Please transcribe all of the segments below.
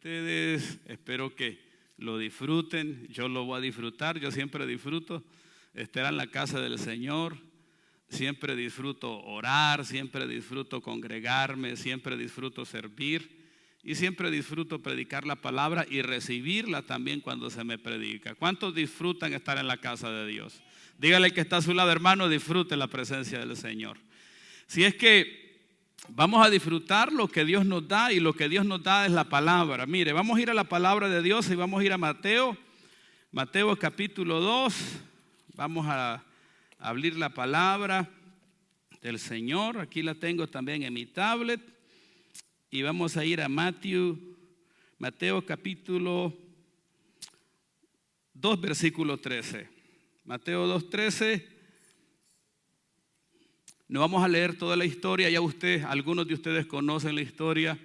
ustedes. Espero que lo disfruten. Yo lo voy a disfrutar. Yo siempre disfruto estar en la casa del Señor. Siempre disfruto orar, siempre disfruto congregarme, siempre disfruto servir y siempre disfruto predicar la palabra y recibirla también cuando se me predica. ¿Cuántos disfrutan estar en la casa de Dios? Dígale al que está a su lado, hermano, disfrute la presencia del Señor. Si es que vamos a disfrutar lo que Dios nos da, y lo que Dios nos da es la palabra. Mire, vamos a ir a la palabra de Dios y vamos a ir a Mateo capítulo 2. Vamos a abrir la palabra del Señor. Aquí la tengo también en mi tablet. Y vamos a ir a Mateo capítulo 2, versículo 13. Mateo 2:13. No vamos a leer toda la historia. Ya algunos de ustedes conocen la historia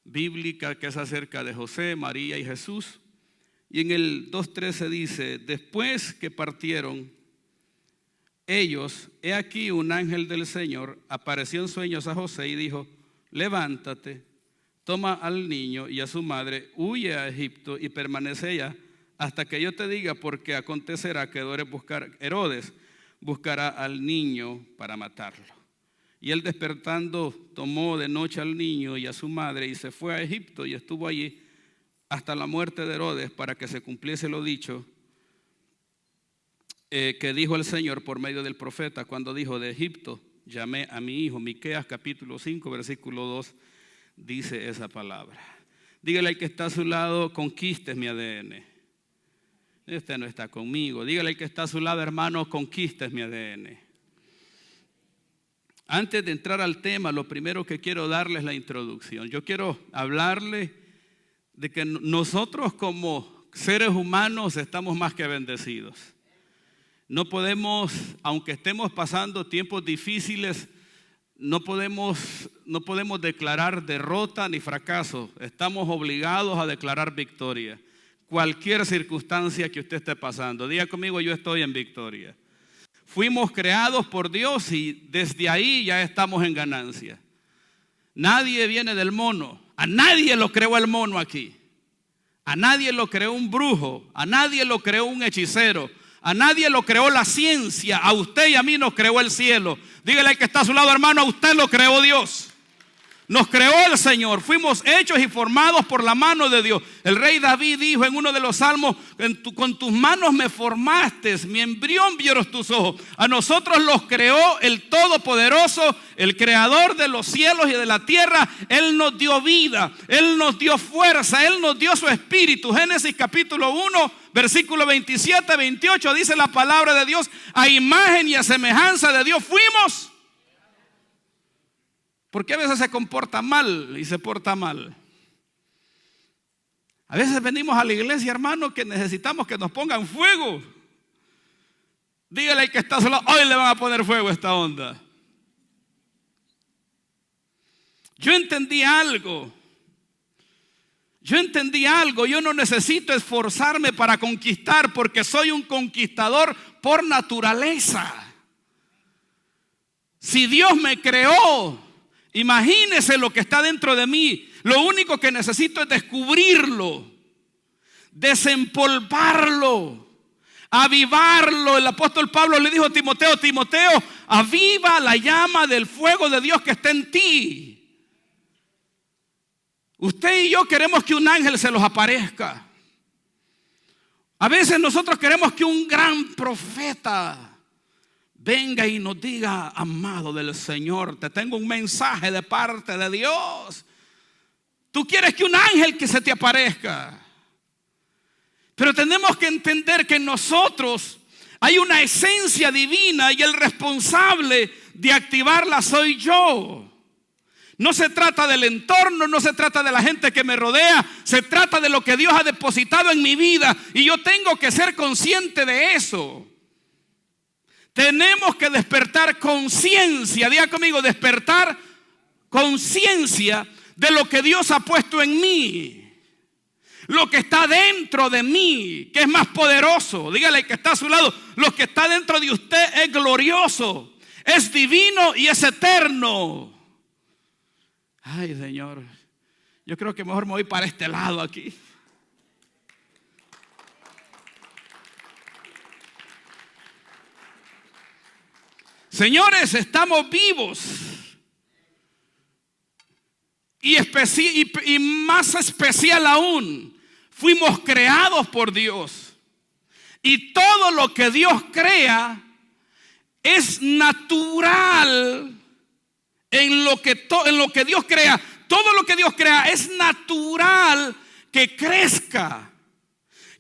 bíblica que es acerca de José, María y Jesús. Y en el 2:13 dice: después que partieron ellos, he aquí un ángel del Señor apareció en sueños a José y dijo: levántate, toma al niño y a su madre, huye a Egipto y permanece allá hasta que yo te diga, porque acontecerá que Herodes buscará al niño para matarlo. Y él, despertando, tomó de noche al niño y a su madre y se fue a Egipto y estuvo allí hasta la muerte de Herodes, para que se cumpliese lo dicho que dijo el Señor por medio del profeta, cuando dijo: de Egipto llamé a mi hijo. Miqueas capítulo 5 versículo 2 dice esa palabra. Dígale al que está a su lado: conquistes mi ADN. Este no está conmigo. Dígale al que está a su lado: hermano, conquistes mi ADN. Antes de entrar al tema, lo primero que quiero darles es la introducción. Yo quiero hablarle de que nosotros como seres humanos estamos más que bendecidos. No podemos, aunque estemos pasando tiempos difíciles, no podemos declarar derrota ni fracaso. Estamos obligados a declarar victoria. Cualquier circunstancia que usted esté pasando, diga conmigo: yo estoy en victoria. Fuimos creados por Dios y desde ahí ya estamos en ganancia. Nadie viene del mono. A nadie lo creó el mono aquí. A nadie lo creó un brujo. A nadie lo creó un hechicero. A nadie lo creó la ciencia. A usted y a mí nos creó el cielo. Dígale al que está a su lado: hermano, a usted lo creó Dios. Nos creó el Señor. Fuimos hechos y formados por la mano de Dios. El rey David dijo en uno de los salmos: con tus manos me formaste, mi embrión vieron tus ojos. A nosotros los creó el Todopoderoso, el creador de los cielos y de la tierra. Él nos dio vida, Él nos dio fuerza, Él nos dio su espíritu. Génesis capítulo 1 versículo 27, 28 dice la palabra de Dios: a imagen y a semejanza de Dios fuimos. Porque a veces se comporta mal y se porta mal. A veces venimos a la iglesia, hermano, que necesitamos que nos pongan fuego. Dígale al que está solo: hoy le van a poner fuego a esta onda. Yo entendí algo. Yo no necesito esforzarme para conquistar, porque soy un conquistador por naturaleza. Si Dios me creó, imagínese lo que está dentro de mí. Lo único que necesito es descubrirlo, desempolvarlo, avivarlo. El apóstol Pablo le dijo a Timoteo: Timoteo, aviva la llama del fuego de Dios que está en ti. Usted y yo queremos que un ángel se los aparezca. A veces nosotros queremos que un gran profeta venga y nos diga: amado del Señor, te tengo un mensaje de parte de Dios. Tú quieres que un ángel que se te aparezca. Pero tenemos que entender que en nosotros hay una esencia divina y el responsable de activarla soy yo. No se trata del entorno, no se trata de la gente que me rodea, se trata de lo que Dios ha depositado en mi vida y yo tengo que ser consciente de eso. Tenemos que despertar conciencia, diga conmigo: despertar conciencia de lo que Dios ha puesto en mí, lo que está dentro de mí, que es más poderoso. Dígale al que está a su lado: lo que está dentro de usted es glorioso, es divino y es eterno. Ay, Señor, Yo creo que mejor me voy para este lado aquí. Señores, estamos vivos. Y más especial aún, fuimos creados por Dios. Y todo lo que Dios crea es natural en lo que Dios crea. Todo lo que Dios crea es natural que crezca,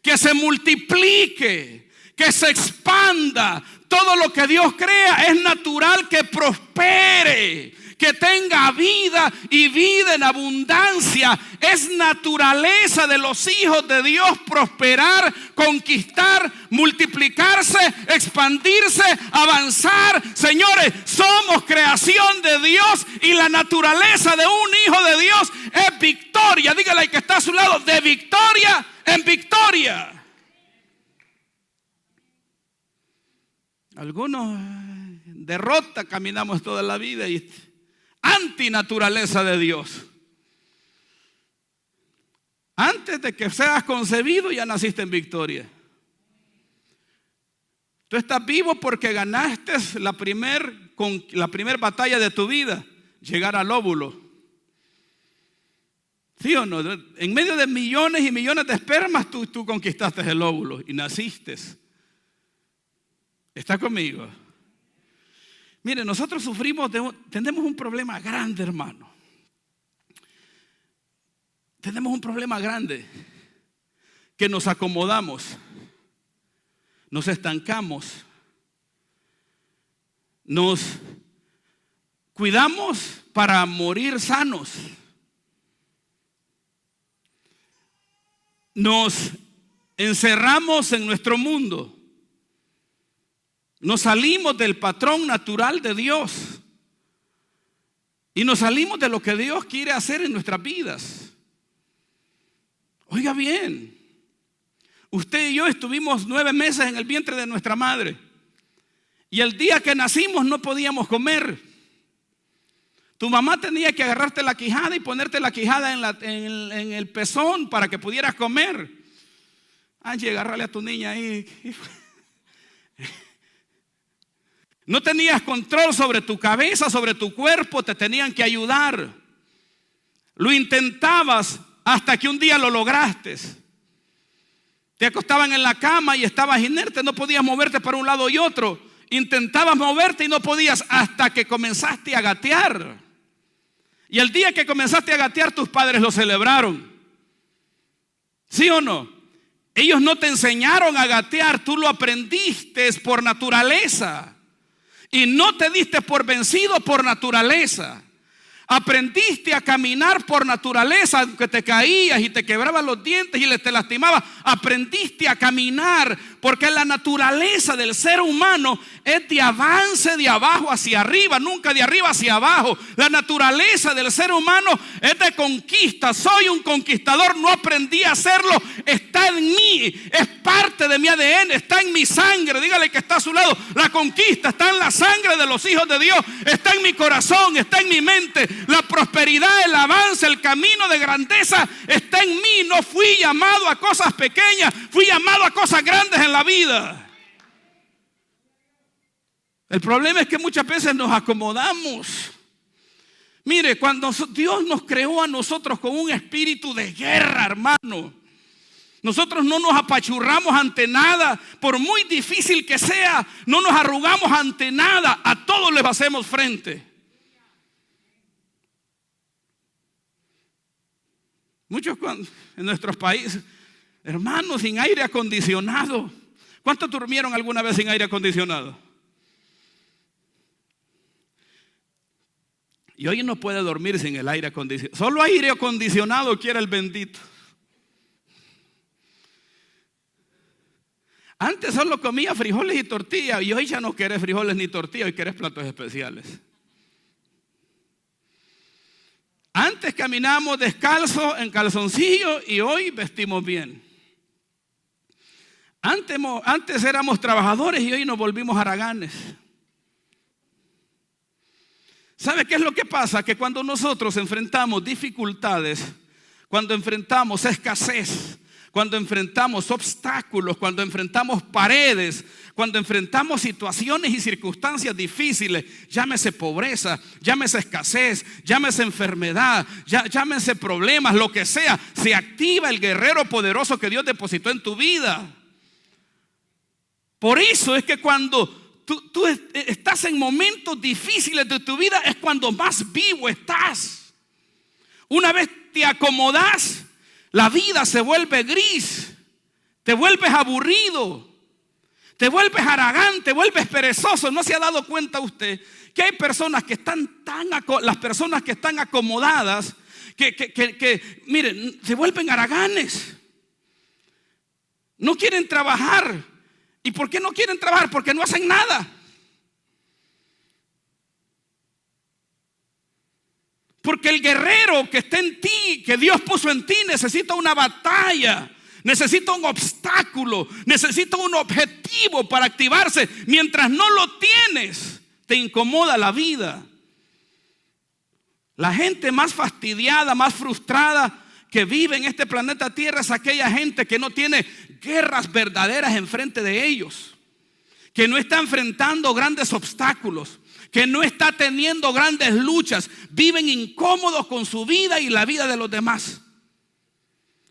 que se multiplique, que se expanda. Todo lo que Dios crea es natural que prospere, que tenga vida y vida en abundancia. Es naturaleza de los hijos de Dios prosperar, conquistar, multiplicarse, expandirse, avanzar. Señores, somos creación de Dios y la naturaleza de un hijo de Dios es victoria. Dígale al que está a su lado, de victoria en victoria. Algunos derrota caminamos toda la vida y antinaturaleza de Dios. Antes de que seas concebido ya naciste en victoria. Tú estás vivo porque ganaste la primer batalla de tu vida, llegar al óvulo. ¿Sí o no? En medio de millones y millones de espermas tú conquistaste el óvulo y naciste. ¿Está conmigo? Mire, nosotros tenemos un problema grande, hermano. Tenemos un problema grande, que nos acomodamos, nos estancamos, nos cuidamos para morir sanos, nos encerramos en nuestro mundo. Nos salimos del patrón natural de Dios y nos salimos de lo que Dios quiere hacer en nuestras vidas. Oiga bien, usted y yo estuvimos 9 meses en el vientre de nuestra madre y el día que nacimos no podíamos comer. Tu mamá tenía que agarrarte la quijada y ponerte la quijada en el pezón para que pudieras comer. Angie, agárrale a tu niña ahí. No tenías control sobre tu cabeza, sobre tu cuerpo, te tenían que ayudar. Lo intentabas hasta que un día lo lograste. Te acostaban en la cama y estabas inerte, no podías moverte para un lado y otro. Intentabas moverte y no podías hasta que comenzaste a gatear. Y el día que comenzaste a gatear, tus padres lo celebraron. ¿Sí o no? Ellos no te enseñaron a gatear, tú lo aprendiste por naturaleza. Y no te diste por vencido por naturaleza. Aprendiste a caminar por naturaleza, aunque te caías y te quebrabas los dientes y te lastimabas. Aprendiste a caminar porque la naturaleza del ser humano es de avance de abajo hacia arriba, nunca de arriba hacia abajo. La naturaleza del ser humano es de conquista. Soy un conquistador, no aprendí a hacerlo. Está en mí, es parte de mi ADN, está en mi sangre. Dígale que está a su lado, la conquista está en la sangre de los hijos de Dios. Está en mi corazón, está en mi mente. La prosperidad, el avance, el camino de grandeza está en mí. No fui llamado a cosas pequeñas, fui llamado a cosas grandes en la vida. El problema es que muchas veces nos acomodamos. Mire, cuando Dios nos creó a nosotros con un espíritu de guerra, hermano, nosotros no nos apachurramos ante nada, por muy difícil que sea, no nos arrugamos ante nada, a todos les hacemos frente. Muchos en nuestros países, hermanos, sin aire acondicionado. ¿Cuántos durmieron alguna vez sin aire acondicionado? Y hoy no puede dormir sin el aire acondicionado. Solo aire acondicionado quiere el bendito. Antes solo comía frijoles y tortillas y hoy ya no querés frijoles ni tortillas, hoy querés platos especiales. Antes caminamos descalzo en calzoncillo y hoy vestimos bien. Antes éramos trabajadores y hoy nos volvimos haraganes. ¿Sabe qué es lo que pasa? Que cuando nosotros enfrentamos dificultades, cuando enfrentamos escasez, cuando enfrentamos obstáculos, cuando enfrentamos paredes, cuando enfrentamos situaciones y circunstancias difíciles, llámese pobreza, llámese escasez, llámese enfermedad, llámese problemas, lo que sea, se activa el guerrero poderoso que Dios depositó en tu vida. Por eso es que cuando tú estás en momentos difíciles de tu vida, es cuando más vivo estás. Una vez te acomodas, la vida se vuelve gris, te vuelves aburrido, te vuelves haragán, te vuelves perezoso. ¿No se ha dado cuenta usted que hay personas que están las personas que están acomodadas, que miren, se vuelven haraganes? No quieren trabajar. ¿Y por qué no quieren trabajar? Porque no hacen nada. Porque el guerrero que está en ti, que Dios puso en ti, necesita una batalla, necesita un obstáculo, necesita un objetivo para activarse. Mientras no lo tienes, te incomoda la vida. La gente más fastidiada, más frustrada que vive en este planeta Tierra es aquella gente que no tiene guerras verdaderas enfrente de ellos, que no está enfrentando grandes obstáculos, que no está teniendo grandes luchas. Viven incómodos con su vida y la vida de los demás.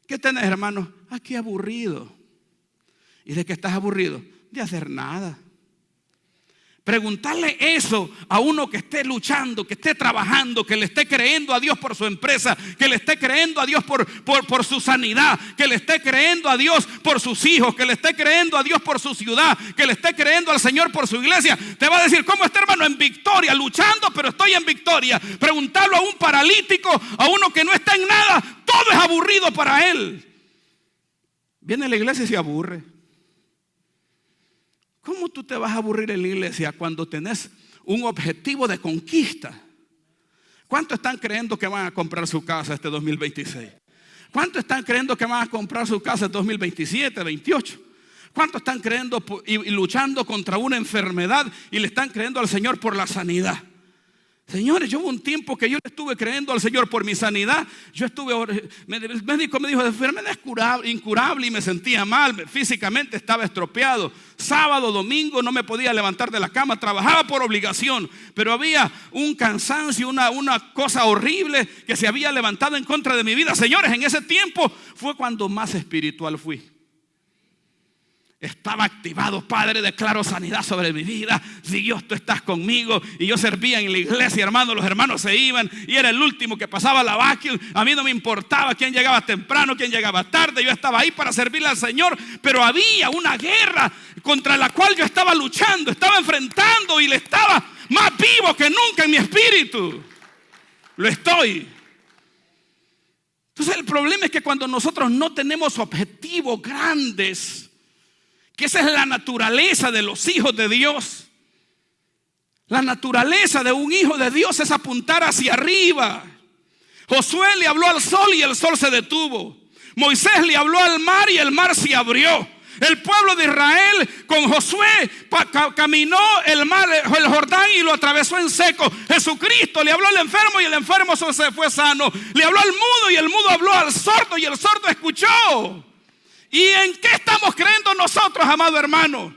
¿Qué tenés, hermano? Aquí aburrido. ¿Y de qué estás aburrido? De hacer nada. Preguntarle eso a uno que esté luchando, que esté trabajando, que le esté creyendo a Dios por su empresa, que le esté creyendo a Dios por su sanidad, que le esté creyendo a Dios por sus hijos, que le esté creyendo a Dios por su ciudad, que le esté creyendo al Señor por su iglesia. Te va a decir: ¿cómo está, hermano? En victoria, luchando, pero estoy en victoria. Preguntarlo a un paralítico, a uno que no está en nada, todo es aburrido para él. Viene a la iglesia y se aburre. ¿Cómo tú te vas a aburrir en la iglesia cuando tenés un objetivo de conquista? ¿Cuántos están creyendo que van a comprar su casa este 2026? ¿Cuántos están creyendo que van a comprar su casa en 2027, 2028? ¿Cuántos están creyendo y luchando contra una enfermedad y le están creyendo al Señor por la sanidad? Señores, yo hubo un tiempo que yo le estuve creyendo al Señor por mi sanidad. El médico me dijo: la enfermedad es incurable, y me sentía mal, físicamente estaba estropeado. Sábado, domingo no me podía levantar de la cama, trabajaba por obligación, pero había un cansancio, una cosa horrible que se había levantado en contra de mi vida. Señores, en ese tiempo fue cuando más espiritual fui. Estaba activado: Padre, declaro sanidad sobre mi vida. Si Dios, tú estás conmigo. Y yo servía en la iglesia, hermano. Los hermanos se iban y era el último que pasaba la vacuum. A mí no me importaba quién llegaba temprano, quién llegaba tarde. Yo estaba ahí para servirle al Señor. Pero había una guerra contra la cual yo estaba luchando, estaba enfrentando, y le estaba más vivo que nunca en mi espíritu. Lo estoy. Entonces el problema es que cuando nosotros no tenemos objetivos grandes, que esa es la naturaleza de los hijos de Dios. La naturaleza de un hijo de Dios es apuntar hacia arriba. Josué le habló al sol y el sol se detuvo. Moisés le habló al mar y el mar se abrió. El pueblo de Israel con Josué caminó el mar, el Jordán, y lo atravesó en seco. Jesucristo le habló al enfermo y el enfermo se fue sano. Le habló al mudo y el mudo habló al sordo y el sordo escuchó. ¿Y en qué estamos creyendo nosotros, amado hermano?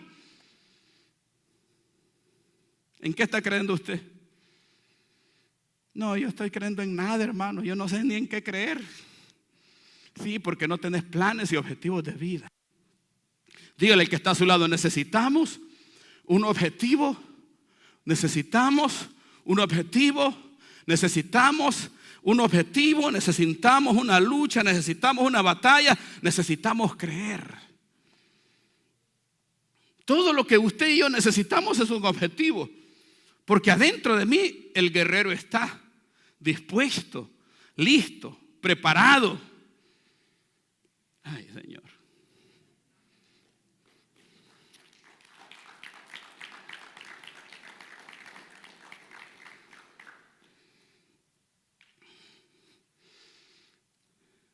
¿En qué está creyendo usted? No, yo estoy creyendo en nada, hermano. Yo no sé ni en qué creer. Sí, porque no tenés planes y objetivos de vida. Dígale al que está a su lado: necesitamos un objetivo. Necesitamos un objetivo. Necesitamos un objetivo, necesitamos una lucha, necesitamos una batalla, necesitamos creer. Todo lo que usted y yo necesitamos es un objetivo, porque adentro de mí el guerrero está dispuesto, listo, preparado. Ay, Señor.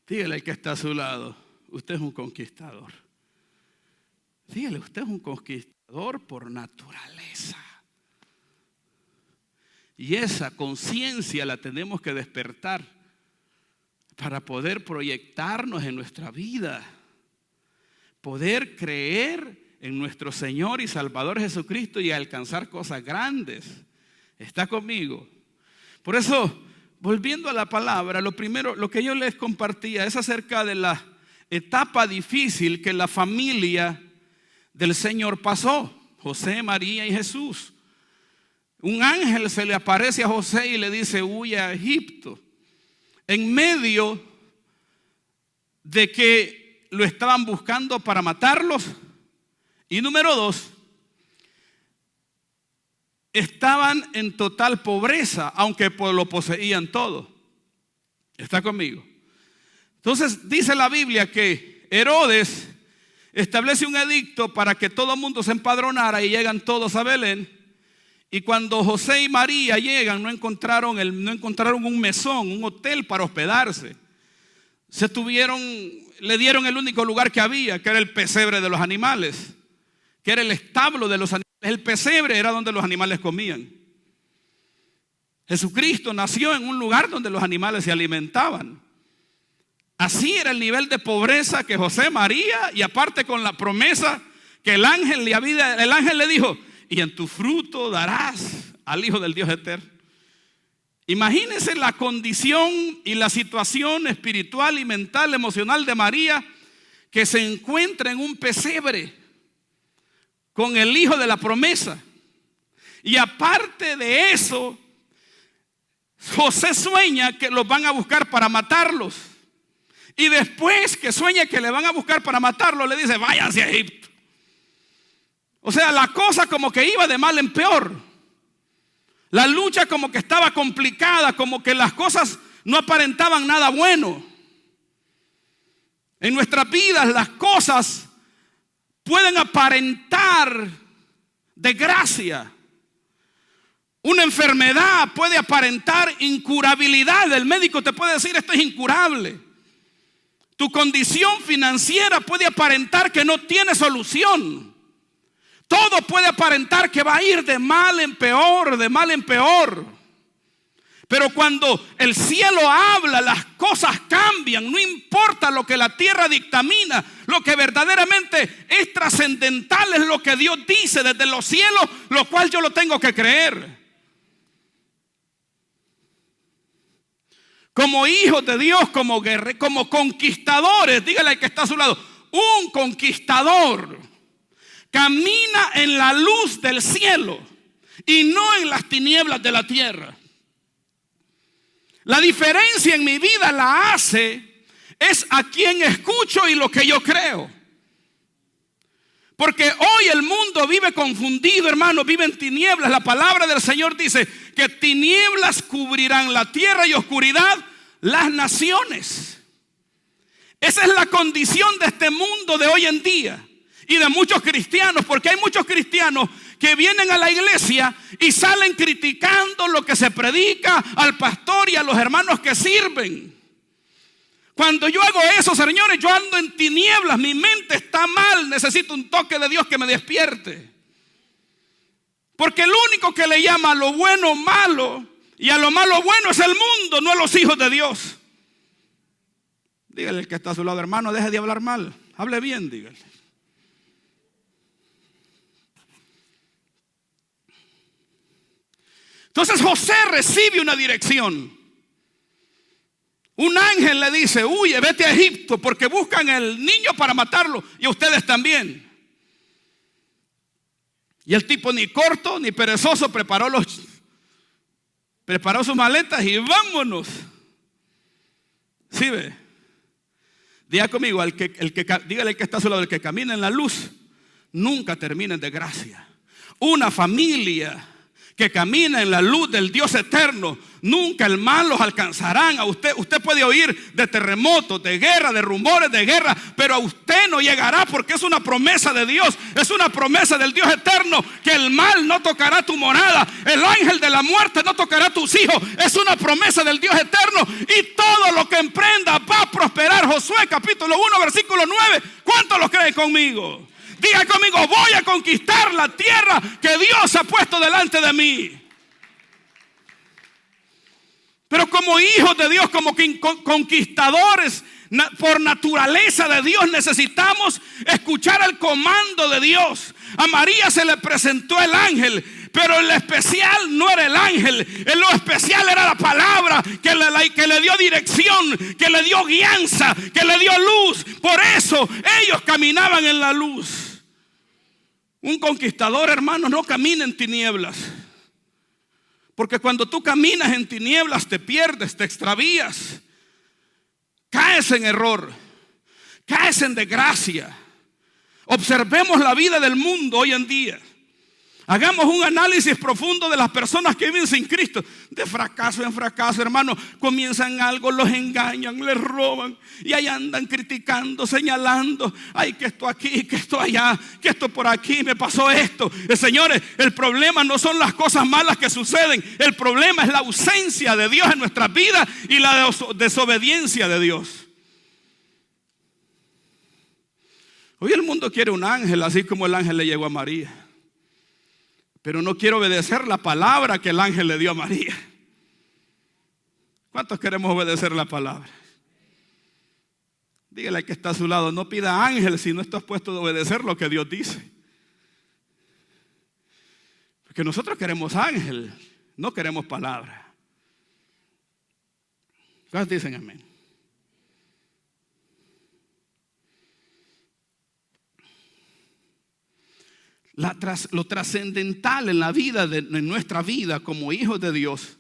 Dígale al que está a su lado: usted es un conquistador. Dígale: usted es un conquistador por naturaleza. Y esa conciencia la tenemos que despertar. para poder proyectarnos en nuestra vida, poder creer en nuestro Señor y Salvador Jesucristo y alcanzar cosas grandes. ¿Está conmigo? Por eso, volviendo a la palabra, lo primero, lo que yo les compartía es acerca de la etapa difícil que la familia del Señor pasó, José, María y Jesús. Un ángel se le aparece a José y le dice: huye a Egipto, en medio de que lo estaban buscando para matarlos. Y número 2, estaban en total pobreza, aunque lo poseían todo. ¿Está conmigo? Entonces dice la Biblia que Herodes establece un edicto para que todo el mundo se empadronara, y llegan todos a Belén. Y cuando José y María llegan, no encontraron un mesón, un hotel para hospedarse. Le dieron el único lugar que había, que era el pesebre de los animales, que era el establo de los animales. El pesebre era donde los animales comían. Jesucristo nació en un lugar donde los animales se alimentaban. Así era el nivel de pobreza que José, María, y aparte con la promesa que el ángel le dijo: y en tu fruto darás al Hijo del Dios eterno. Imagínense la condición y la situación espiritual y mental, emocional de María, que se encuentra en un pesebre con el Hijo de la promesa. Y aparte de eso, José sueña que los van a buscar para matarlos. Y después que sueña que le van a buscar para matarlo, le dice: váyanse a Egipto. O sea, la cosa como que iba de mal en peor. La lucha como que estaba complicada, como que las cosas no aparentaban nada bueno. En nuestras vidas las cosas pueden aparentar desgracia. Una enfermedad puede aparentar incurabilidad. El médico te puede decir: esto es incurable. Tu condición financiera puede aparentar que no tiene solución. Todo puede aparentar que va a ir de mal en peor, de mal en peor. Pero cuando el cielo habla, las cosas cambian. No importa lo que la tierra dictamina, lo que verdaderamente es trascendental es lo que Dios dice desde los cielos, lo cual yo lo tengo que creer. Como hijos de Dios, como conquistadores, dígale al que está a su lado: un conquistador camina en la luz del cielo y no en las tinieblas de la tierra. La diferencia en mi vida la hace es a quien escucho y lo que yo creo. Porque hoy el mundo vive confundido, hermano, vive en tinieblas. La palabra del Señor dice que tinieblas cubrirán la tierra y oscuridad las naciones. Esa es la condición de este mundo de hoy en día y de muchos cristianos, porque hay muchos cristianos que vienen a la iglesia y salen criticando lo que se predica, al pastor y a los hermanos que sirven. Cuando yo hago eso, señores, yo ando en tinieblas, mi mente está mal, necesito un toque de Dios que me despierte. Porque el único que le llama a lo bueno malo y a lo malo bueno es el mundo, no a los hijos de Dios. Dígale al que está a su lado: hermano, deje de hablar mal, hable bien, dígale. Entonces José recibe una dirección. Un ángel le dice: huye, vete a Egipto, porque buscan el niño para matarlo, y a ustedes también. Y el tipo, ni corto ni perezoso, preparó sus maletas y vámonos. ¿Sí ve? Diga conmigo, dígale al que está a su lado: el que camina en la luz nunca termina en desgracia. Una familia que camina en la luz del Dios eterno, nunca el mal los alcanzarán. A usted puede oír de terremotos, de guerra, de rumores de guerra, pero a usted no llegará, porque es una promesa de Dios, es una promesa del Dios eterno, que el mal no tocará tu morada, el ángel de la muerte no tocará tus hijos. Es una promesa del Dios eterno, y todo lo que emprenda va a prosperar. Josué capítulo 1 versículo 9. ¿Cuántos lo creen conmigo? Diga conmigo: voy a conquistar la tierra que Dios ha puesto delante de mí. Pero como hijos de Dios, como conquistadores por naturaleza de Dios, necesitamos escuchar el comando de Dios. A María se le presentó el ángel, pero el especial no era el ángel. Lo especial era la palabra que le dio dirección, que le dio guianza, que le dio luz. Por eso ellos caminaban en la luz. Un conquistador, hermano, no camina en tinieblas. Porque cuando tú caminas en tinieblas te pierdes, te extravías, caes en error, caes en desgracia. Observemos la vida del mundo hoy en día. Hagamos un análisis profundo de las personas que viven sin Cristo. De fracaso en fracaso, hermano. Comienzan algo, los engañan, les roban. Y ahí andan criticando, señalando. Ay, que esto aquí, que esto allá, que esto por aquí, me pasó esto. Señores, el problema no son las cosas malas que suceden. El problema es la ausencia de Dios en nuestras vidas y la desobediencia de Dios. Hoy el mundo quiere un ángel, así como el ángel le llegó a María. Pero no quiero obedecer la palabra que el ángel le dio a María. ¿Cuántos queremos obedecer la palabra? Dígale al que está a su lado, no pida ángel si no estás puesto a obedecer lo que Dios dice. Porque nosotros queremos ángel, no queremos palabra. ¿Cuántos dicen amén? Lo trascendental en la vida, en nuestra vida como hijos de Dios,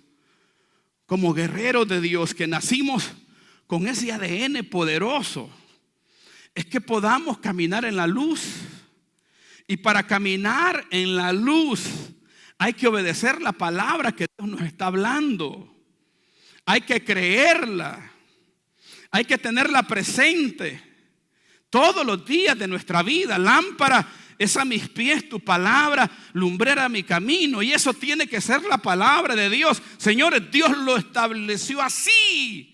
como guerreros de Dios, que nacimos con ese ADN poderoso, es que podamos caminar en la luz. Y para caminar en la luz hay que obedecer la palabra que Dios nos está hablando. Hay que creerla. Hay que tenerla presente todos los días de nuestra vida. Lámpara es a mis pies tu palabra, lumbrera mi camino. Y eso tiene que ser la palabra de Dios. Señores, Dios lo estableció así.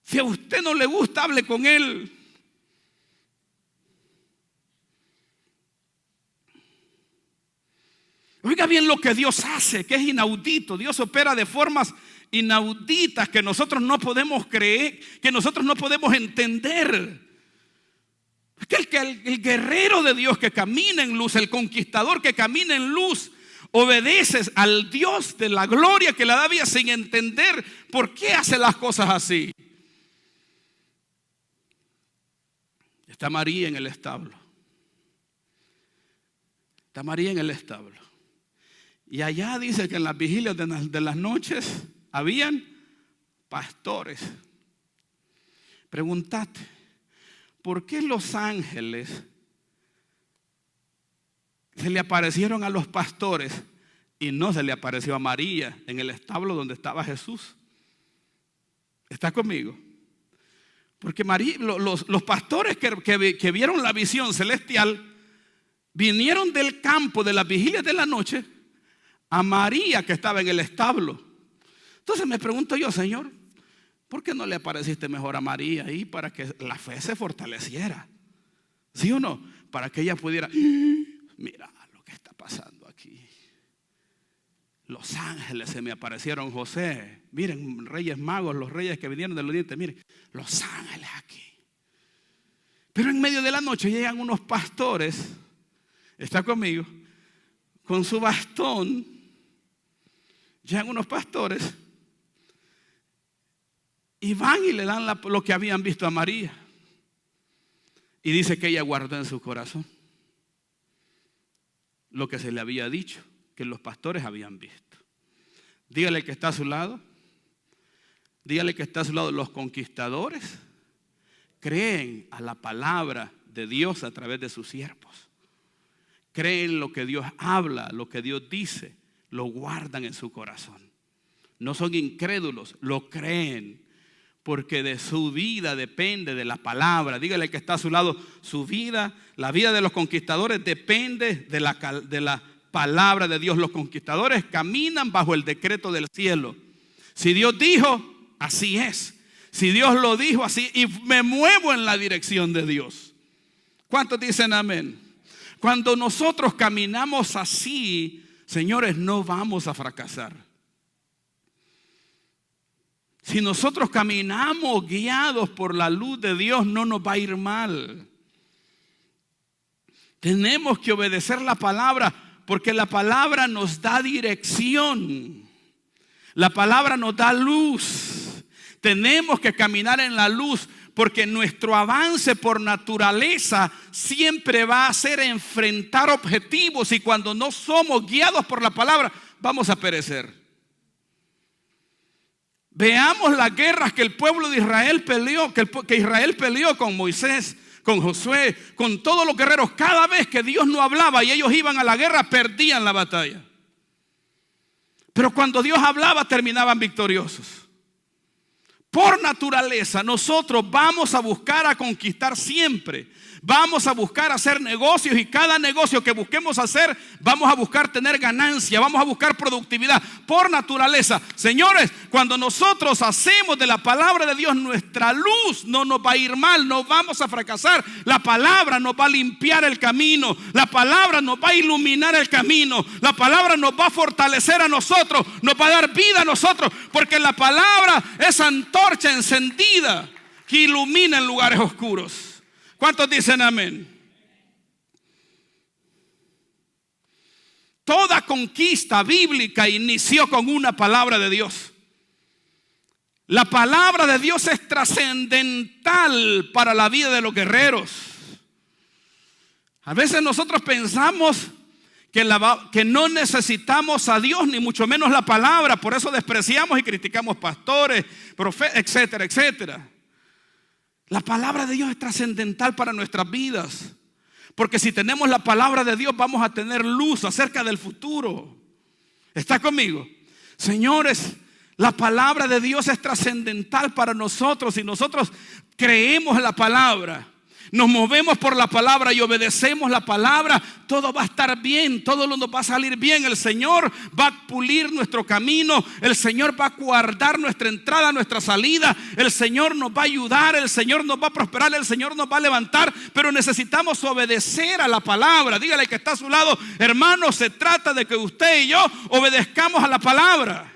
Si a usted no le gusta, hable con Él. Oiga bien lo que Dios hace, que es inaudito. Dios opera de formas inauditas que nosotros no podemos creer, que nosotros no podemos entender. Es que el guerrero de Dios que camina en luz, el conquistador que camina en luz, obedece al Dios de la gloria que le da vida sin entender por qué hace las cosas así. Está María en el establo. Está María en el establo. Y allá dice que en las vigilias de las noches habían pastores. Pregúntate, ¿por qué los ángeles se le aparecieron a los pastores y no se le apareció a María en el establo donde estaba Jesús? ¿Está conmigo? Porque María, los pastores que vieron la visión celestial vinieron del campo de las vigilias de la noche a María que estaba en el establo. Entonces me pregunto yo, Señor, ¿por qué no le apareciste mejor a María ahí para que la fe se fortaleciera? ¿Sí o no? Para que ella pudiera, mira lo que está pasando aquí. Los ángeles se me aparecieron, José. Miren, reyes magos, los reyes que vinieron del oriente, miren, los ángeles aquí. Pero en medio de la noche llegan unos pastores, ¿está conmigo? Con su bastón, llegan unos pastores y van y le dan lo que habían visto a María. Y dice que ella guardó en su corazón lo que se le había dicho, que los pastores habían visto. Dígale que está a su lado. Dígale que está a su lado. Los conquistadores creen a la palabra de Dios a través de sus siervos. Creen lo que Dios habla, lo que Dios dice, lo guardan en su corazón. No son incrédulos, lo creen. Porque de su vida depende de la palabra. Dígale que está a su lado, su vida, la vida de los conquistadores depende de la palabra de Dios. Los conquistadores caminan bajo el decreto del cielo. Si Dios dijo, así es. Si Dios lo dijo, así. Y me muevo en la dirección de Dios. ¿Cuántos dicen amén? Cuando nosotros caminamos así, señores, no vamos a fracasar. Si nosotros caminamos guiados por la luz de Dios, no nos va a ir mal. Tenemos que obedecer la palabra, porque la palabra nos da dirección. La palabra nos da luz. Tenemos que caminar en la luz, porque nuestro avance por naturaleza siempre va a ser enfrentar objetivos, y cuando no somos guiados por la palabra, vamos a perecer. Veamos las guerras que el pueblo de Israel peleó, que Israel peleó con Moisés, con Josué, con todos los guerreros. Cada vez que Dios no hablaba y ellos iban a la guerra, perdían la batalla. Pero cuando Dios hablaba, terminaban victoriosos. Por naturaleza, nosotros vamos a buscar a conquistar siempre. Vamos a buscar hacer negocios, y cada negocio que busquemos hacer, vamos a buscar tener ganancia, vamos a buscar productividad por naturaleza. Señores, cuando nosotros hacemos de la palabra de Dios nuestra luz, no nos va a ir mal, no vamos a fracasar. La palabra nos va a limpiar el camino, la palabra nos va a iluminar el camino, la palabra nos va a fortalecer a nosotros, nos va a dar vida a nosotros, porque la palabra es antorcha encendida que ilumina en lugares oscuros. ¿Cuántos dicen amén? Toda conquista bíblica inició con una palabra de Dios. La palabra de Dios es trascendental para la vida de los guerreros. A veces nosotros pensamos que no necesitamos a Dios, ni mucho menos la palabra. Por eso despreciamos y criticamos pastores, profetas, etcétera, etcétera. La palabra de Dios es trascendental para nuestras vidas, porque si tenemos la palabra de Dios, vamos a tener luz acerca del futuro. ¿Está conmigo? Señores, la palabra de Dios es trascendental para nosotros. Si nosotros creemos en la palabra, nos movemos por la palabra y obedecemos la palabra, todo va a estar bien, todo nos va a salir bien. El Señor va a pulir nuestro camino, el Señor va a guardar nuestra entrada, nuestra salida, el Señor nos va a ayudar, el Señor nos va a prosperar, el Señor nos va a levantar. Pero necesitamos obedecer a la palabra. Dígale que está a su lado: hermano, se trata de que usted y yo obedezcamos a la palabra.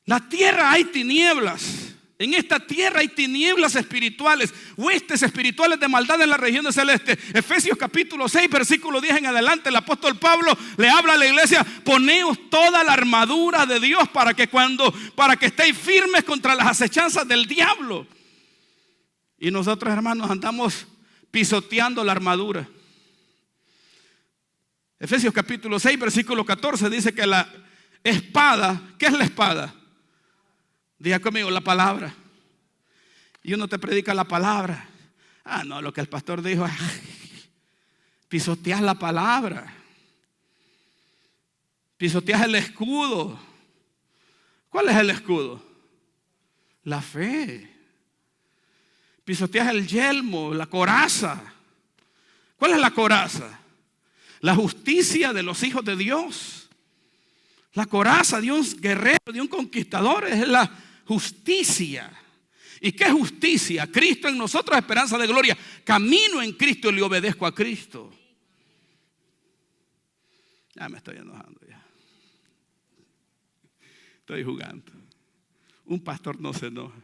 La tierra hay tinieblas. En esta tierra hay tinieblas espirituales, huestes espirituales de maldad en la región celeste. Efesios capítulo 6, versículo 10 en adelante, el apóstol Pablo le habla a la iglesia: poneos toda la armadura de Dios para que estéis firmes contra las acechanzas del diablo. Y nosotros, hermanos, andamos pisoteando la armadura. Efesios capítulo 6, versículo 14 dice que la espada, ¿qué es la espada? Diga conmigo: la palabra. Y uno te predica la palabra. Ah, no, lo que el pastor dijo, pisoteas la palabra, pisoteas el escudo. ¿Cuál es el escudo? La fe. Pisoteas el yelmo, la coraza. ¿Cuál es la coraza? La justicia de los hijos de Dios. La coraza de un guerrero, de un conquistador, es la justicia. ¿Y qué justicia? Cristo en nosotros, esperanza de gloria. Camino en Cristo y le obedezco a Cristo. Ya me estoy enojando ya. Estoy jugando. Un pastor no se enoja.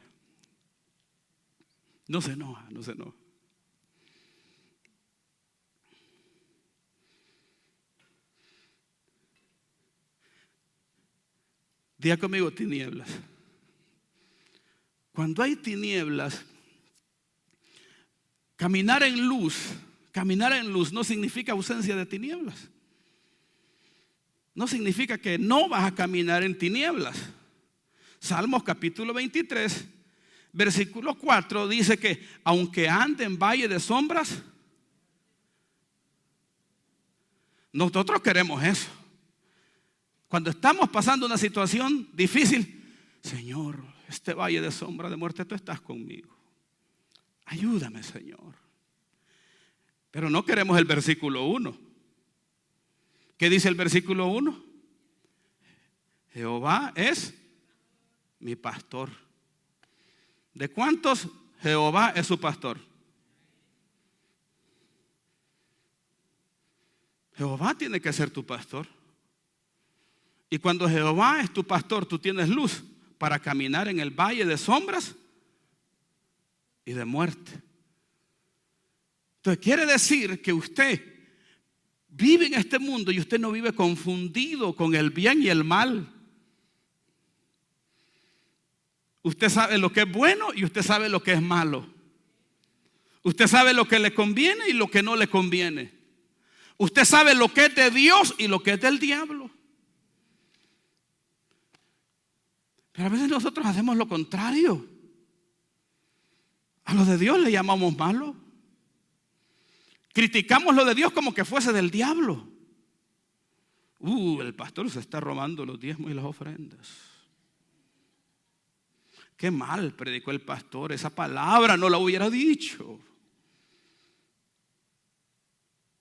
No se enoja, no se enoja. Diga conmigo: tinieblas. Cuando hay tinieblas, caminar en luz no significa ausencia de tinieblas. No significa que no vas a caminar en tinieblas. Salmos capítulo 23, versículo 4 dice que aunque ande en valle de sombras, nosotros queremos eso. Cuando estamos pasando una situación difícil: Señor, este valle de sombra de muerte, tú estás conmigo. Ayúdame, Señor. Pero no queremos el versículo 1. ¿Qué dice el versículo 1? Jehová es mi pastor. ¿De cuántos Jehová es su pastor? Jehová tiene que ser tu pastor. Y cuando Jehová es tu pastor, tú tienes luz, para caminar en el valle de sombras y de muerte. Entonces quiere decir que usted vive en este mundo y usted no vive confundido con el bien y el mal. Usted sabe lo que es bueno y usted sabe lo que es malo. Usted sabe lo que le conviene y lo que no le conviene. Usted sabe lo que es de Dios y lo que es del diablo. Pero a veces nosotros hacemos lo contrario. A lo de Dios le llamamos malo. Criticamos lo de Dios como que fuese del diablo. El pastor se está robando los diezmos y las ofrendas. Qué mal predicó el pastor. Esa palabra no la hubiera dicho.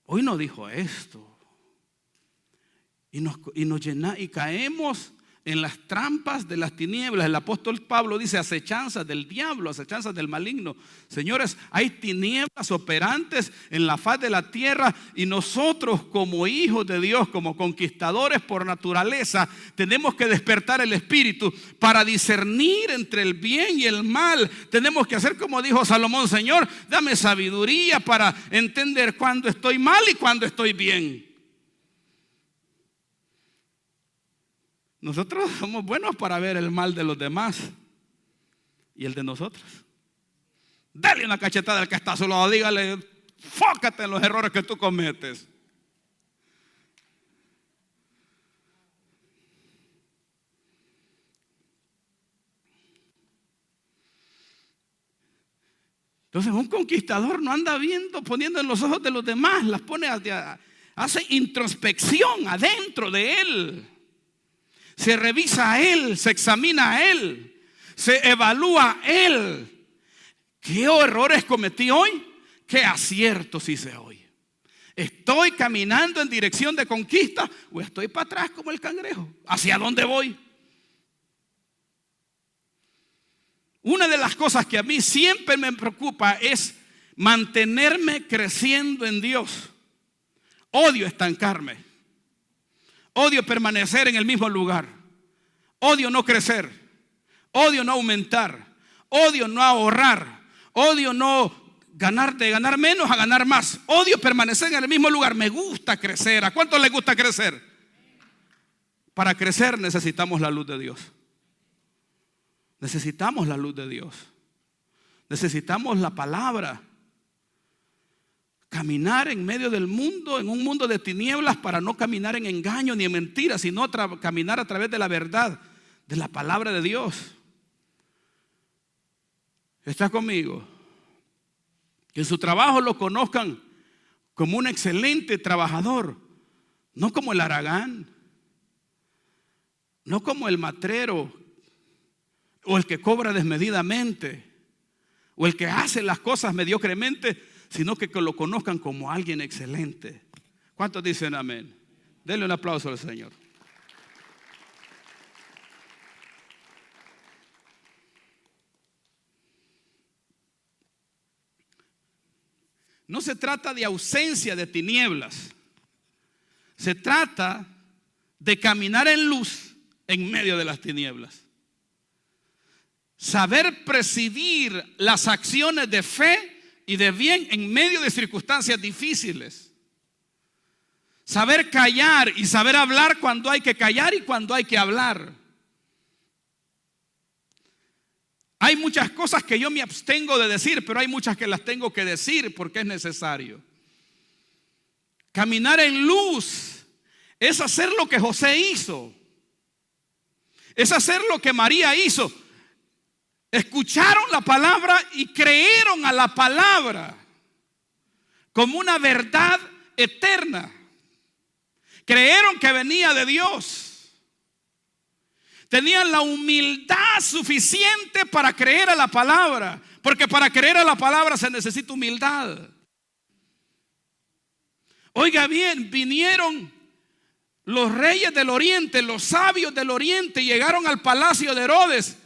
Hoy no dijo esto. Y caemos en las trampas de las tinieblas. El apóstol Pablo dice acechanzas del diablo, acechanzas del maligno. Señores, hay tinieblas operantes en la faz de la tierra y nosotros como hijos de Dios, como conquistadores por naturaleza, tenemos que despertar el espíritu para discernir entre el bien y el mal. Tenemos que hacer como dijo Salomón: Señor, dame sabiduría para entender cuándo estoy mal y cuándo estoy bien. Nosotros somos buenos para ver el mal de los demás y el de nosotros. Dale una cachetada al que está a su lado, dígale: fócate en los errores que tú cometes. Entonces un conquistador no anda viendo, poniendo en los ojos de los demás, las pone hace introspección adentro de él. Se revisa a él, se examina a él, se evalúa a él. ¿Qué errores cometí hoy? ¿Qué aciertos hice hoy? ¿Estoy caminando en dirección de conquista o estoy para atrás como el cangrejo? ¿Hacia dónde voy? Una de las cosas que a mí siempre me preocupa es mantenerme creciendo en Dios. Odio estancarme. Odio permanecer en el mismo lugar. Odio no crecer. Odio no aumentar. Odio no ahorrar. Odio no de ganar menos a ganar más. Odio permanecer en el mismo lugar. Me gusta crecer. ¿A cuántos les gusta crecer? Para crecer necesitamos la luz de Dios. Necesitamos la luz de Dios. Necesitamos la palabra. Caminar en medio del mundo, en un mundo de tinieblas, para no caminar en engaño ni en mentiras, sino caminar a través de la verdad, de la palabra de Dios. ¿Está conmigo? Que en su trabajo lo conozcan como un excelente trabajador, no como el haragán, no como el matrero, o el que cobra desmedidamente, o el que hace las cosas mediocremente, sino que lo conozcan como alguien excelente. ¿Cuántos dicen amén? Denle un aplauso al Señor. No se trata de ausencia de tinieblas. Se trata de caminar en luz en medio de las tinieblas. Saber presidir las acciones de fe y de bien en medio de circunstancias difíciles. Saber callar y saber hablar cuando hay que callar y cuando hay que hablar. Hay muchas cosas que yo me abstengo de decir, pero hay muchas que las tengo que decir porque es necesario. Caminar en luz es hacer lo que José hizo. Es hacer lo que María hizo. Escucharon la palabra y creyeron a la palabra como una verdad eterna. Creyeron que venía de Dios. Tenían la humildad suficiente para creer a la palabra, porque para creer a la palabra se necesita humildad. Oiga bien, vinieron los reyes del oriente, los sabios del oriente, y llegaron al palacio de Herodes.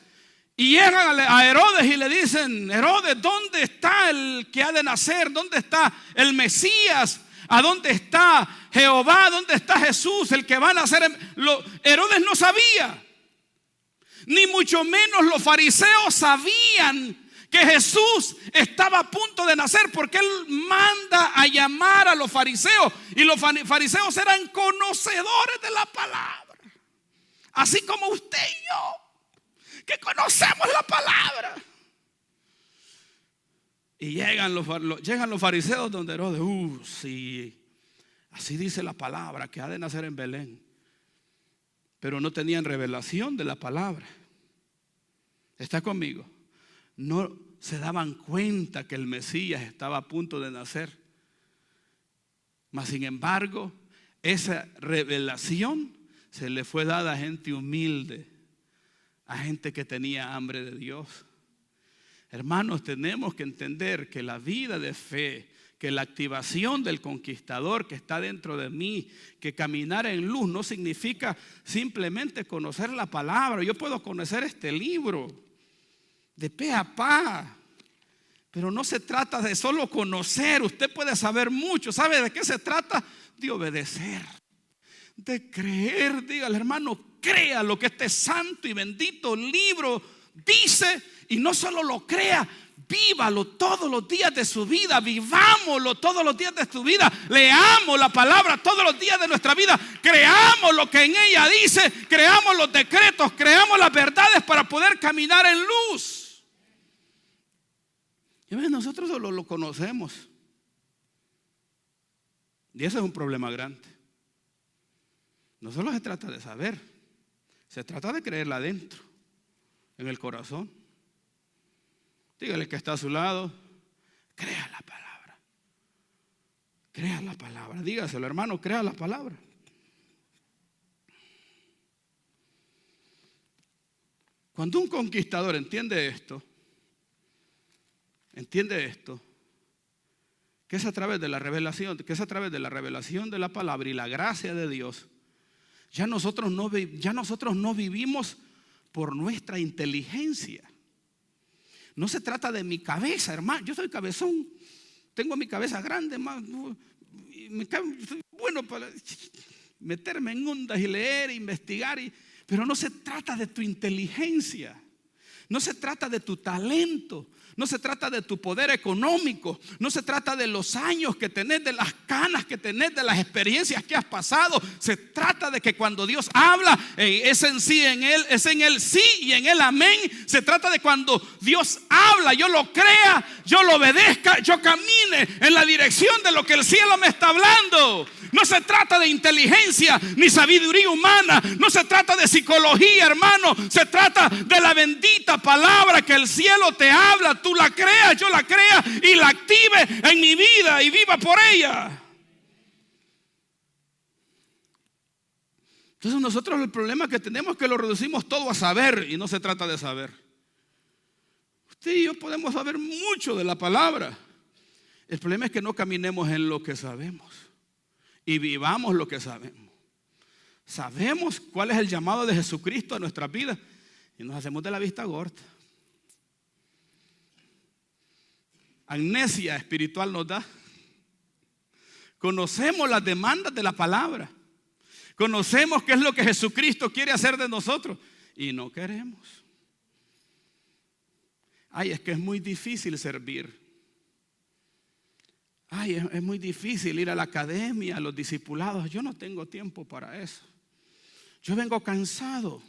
Y llegan a Herodes y le dicen: Herodes, ¿dónde está el que ha de nacer? ¿Dónde está el Mesías? ¿A dónde está Jehová? ¿Dónde está Jesús, el que va a nacer? Herodes no sabía. ni mucho menos los fariseos sabían que Jesús estaba a punto de nacer, porque Él manda a llamar a los fariseos, y los fariseos eran conocedores de la palabra, así como usted y yo, que conocemos la palabra. Y llegan los fariseos donde Herodes, sí, así dice la palabra, que ha de nacer en Belén. Pero no tenían revelación de la palabra. ¿Está conmigo? No se daban cuenta que el Mesías estaba a punto de nacer. Mas sin embargo, esa revelación se le fue dada a gente humilde, a gente que tenía hambre de Dios. Hermanos, tenemos que entender que la vida de fe, que la activación del conquistador que está dentro de mí, que caminar en luz no significa simplemente conocer la palabra. Yo puedo conocer este libro de pe a pa, pero no se trata de solo conocer. Usted puede saber mucho. ¿Sabe de qué se trata? De obedecer, de creer. Dígale, hermano, crea lo que este santo y bendito libro dice, y no solo lo crea, vívalo todos los días de su vida. Vivámoslo todos los días de su vida. Leamos la palabra todos los días de nuestra vida. Creamos lo que en ella dice. Creamos los decretos. Creamos las verdades para poder caminar en luz. Y ven, nosotros solo lo conocemos, y ese es un problema grande. No solo se trata de saber, se trata de creerla adentro, en el corazón. Dígale que está a su lado, crea la palabra. Crea la palabra. Dígaselo, hermano, crea la palabra. Cuando un conquistador entiende esto, que es a través de la revelación, de la palabra y la gracia de Dios, ya nosotros no vivimos por nuestra inteligencia. No se trata de mi cabeza, hermano. Yo soy cabezón, tengo mi cabeza grande, soy bueno para meterme en ondas y leer, investigar, pero no se trata de tu inteligencia, no se trata de tu talento, no se trata de tu poder económico, no se trata de los años que tenés, de las canas que tenés, de las experiencias que has pasado. Se trata de que cuando Dios habla, es en sí, en Él, es en Él sí y en Él amén. Se trata de cuando Dios habla, yo lo crea, yo lo obedezca, yo camine en la dirección de lo que el cielo me está hablando. No se trata de inteligencia ni sabiduría humana, no se trata de psicología, hermano. Se trata de la bendita palabra que el cielo te habla. Tú la creas, yo la crea y la active en mi vida y viva por ella. Entonces nosotros el problema que tenemos es que lo reducimos todo a saber, y no se trata de saber. Usted y yo podemos saber mucho de la palabra. El problema es que no caminemos en lo que sabemos y vivamos lo que sabemos. Sabemos cuál es el llamado de Jesucristo a nuestras vidas y nos hacemos de la vista gorda. Amnesia espiritual nos da. Conocemos las demandas de la palabra. Conocemos qué es lo que Jesucristo quiere hacer de nosotros y no queremos. Ay, es que es muy difícil servir. Ay, es muy difícil ir a la academia, a los discipulados. Yo no tengo tiempo para eso. Yo vengo cansado.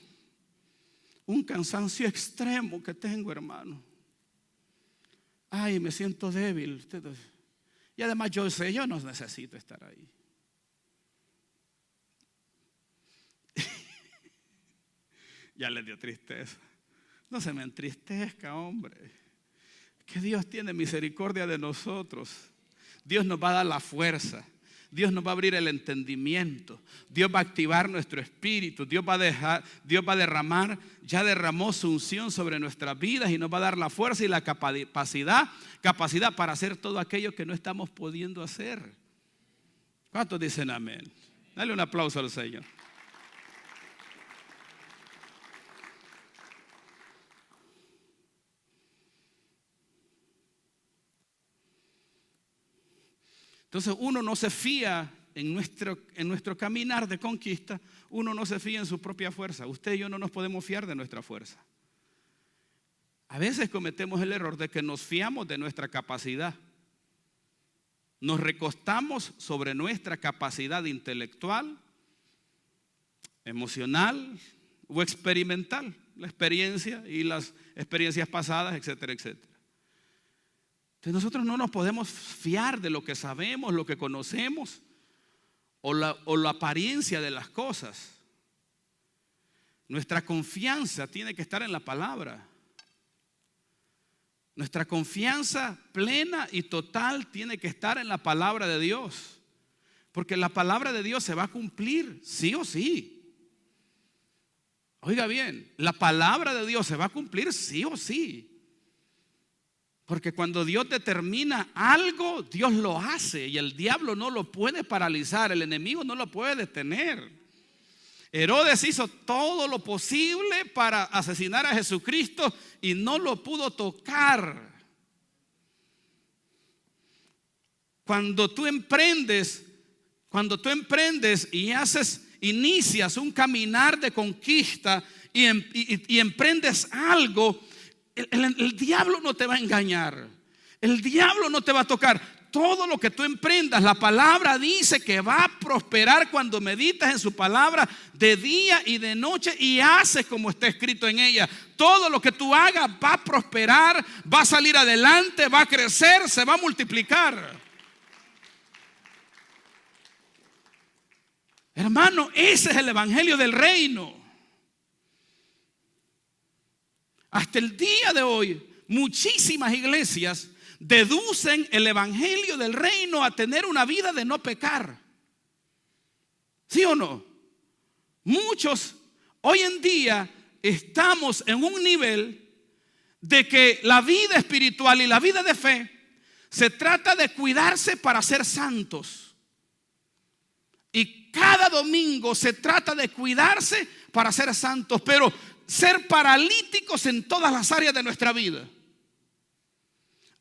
Un cansancio extremo que tengo, hermano. Ay, me siento débil. Y además yo no necesito estar ahí. Ya les dio tristeza. No se me entristezca, hombre. Que Dios tiene misericordia de nosotros. Dios nos va a dar la fuerza. Dios nos va a abrir el entendimiento. Dios va a activar nuestro espíritu. Dios va a derramar, ya derramó su unción sobre nuestras vidas y nos va a dar la fuerza y la capacidad para hacer todo aquello que no estamos pudiendo hacer. ¿Cuántos dicen amén? Dale un aplauso al Señor. Entonces uno no se fía en nuestro caminar de conquista, uno no se fía en su propia fuerza. Usted y yo no nos podemos fiar de nuestra fuerza. A veces cometemos el error de que nos fiamos de nuestra capacidad. Nos recostamos sobre nuestra capacidad intelectual, emocional o experimental, la experiencia y las experiencias pasadas, etcétera, etcétera. Entonces nosotros no nos podemos fiar de lo que sabemos, lo que conocemos o la apariencia de las cosas. Nuestra confianza tiene que estar en la palabra. Nuestra confianza plena y total tiene que estar en la palabra de Dios, porque la palabra de Dios se va a cumplir sí o sí. Oiga bien, la palabra de Dios se va a cumplir sí o sí. Porque cuando Dios determina algo, Dios lo hace y el diablo no lo puede paralizar, el enemigo no lo puede detener. Herodes hizo todo lo posible para asesinar a Jesucristo y no lo pudo tocar. Cuando tú emprendes y inicias un caminar de conquista y emprendes algo, el diablo no te va a engañar, el diablo no te va a tocar. Todo lo que tú emprendas, la palabra dice que va a prosperar cuando meditas en su palabra de día y de noche y haces como está escrito en ella. Todo lo que tú hagas va a prosperar, va a salir adelante, va a crecer, se va a multiplicar. Hermano, ese es el evangelio del reino. Hasta el día de hoy, muchísimas iglesias deducen el evangelio del reino a tener una vida de no pecar. ¿Sí o no? Muchos hoy en día estamos en un nivel de que la vida espiritual y la vida de fe se trata de cuidarse para ser santos. Y cada domingo se trata de cuidarse para ser santos, pero ser paralíticos en todas las áreas de nuestra vida.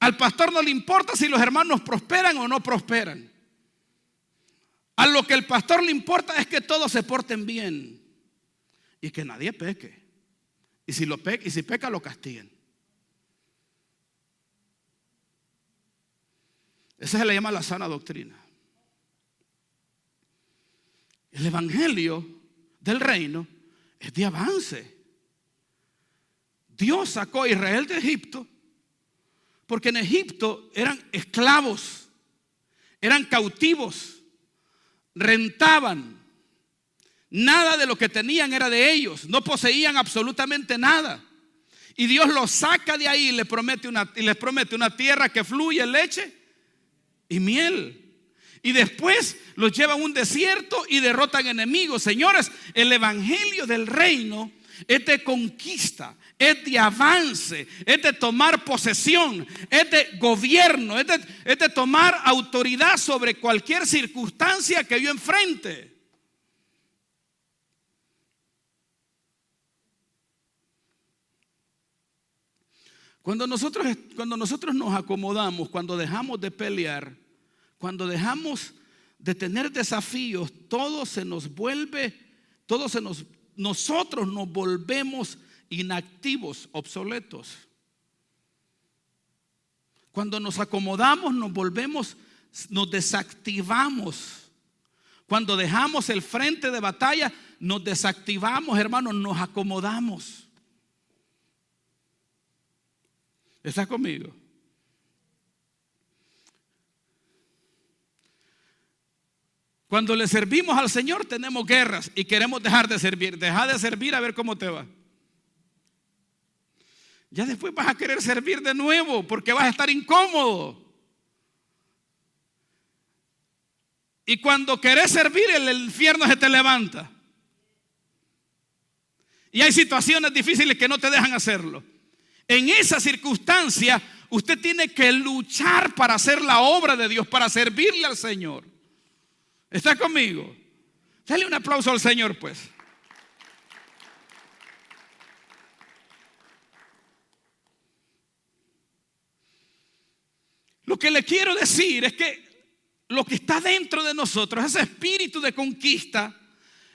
Al pastor no le importa si los hermanos prosperan o no prosperan. A lo que el pastor le importa es que todos se porten bien y que nadie peque. Y si peca, lo castiguen. Esa se le llama la sana doctrina. El evangelio del reino es de avance. Dios sacó a Israel de Egipto porque en Egipto eran esclavos, eran cautivos, rentaban. Nada de lo que tenían era de ellos, no poseían absolutamente nada. Y Dios los saca de ahí y les promete una tierra que fluye leche y miel. Y después los lleva a un desierto y derrotan enemigos. Señores, el evangelio del reino es de conquista, es de avance, es de tomar posesión, es de gobierno, es de tomar autoridad sobre cualquier circunstancia que yo enfrente. Cuando nosotros nos acomodamos, cuando dejamos de pelear, cuando dejamos de tener desafíos, nosotros nos volvemos inactivos, obsoletos. Cuando nos acomodamos, nos desactivamos. Cuando dejamos el frente de batalla, nos desactivamos, hermanos, nos acomodamos. ¿Estás conmigo? Cuando le servimos al Señor tenemos guerras y queremos dejar de servir. Deja de servir a ver cómo te va. Ya después vas a querer servir de nuevo porque vas a estar incómodo. Y cuando querés servir, el infierno se te levanta. Y hay situaciones difíciles que no te dejan hacerlo. En esa circunstancia, usted tiene que luchar para hacer la obra de Dios, para servirle al Señor. ¿Está conmigo? Dale un aplauso al Señor, pues. Lo que le quiero decir es que lo que está dentro de nosotros, ese espíritu de conquista,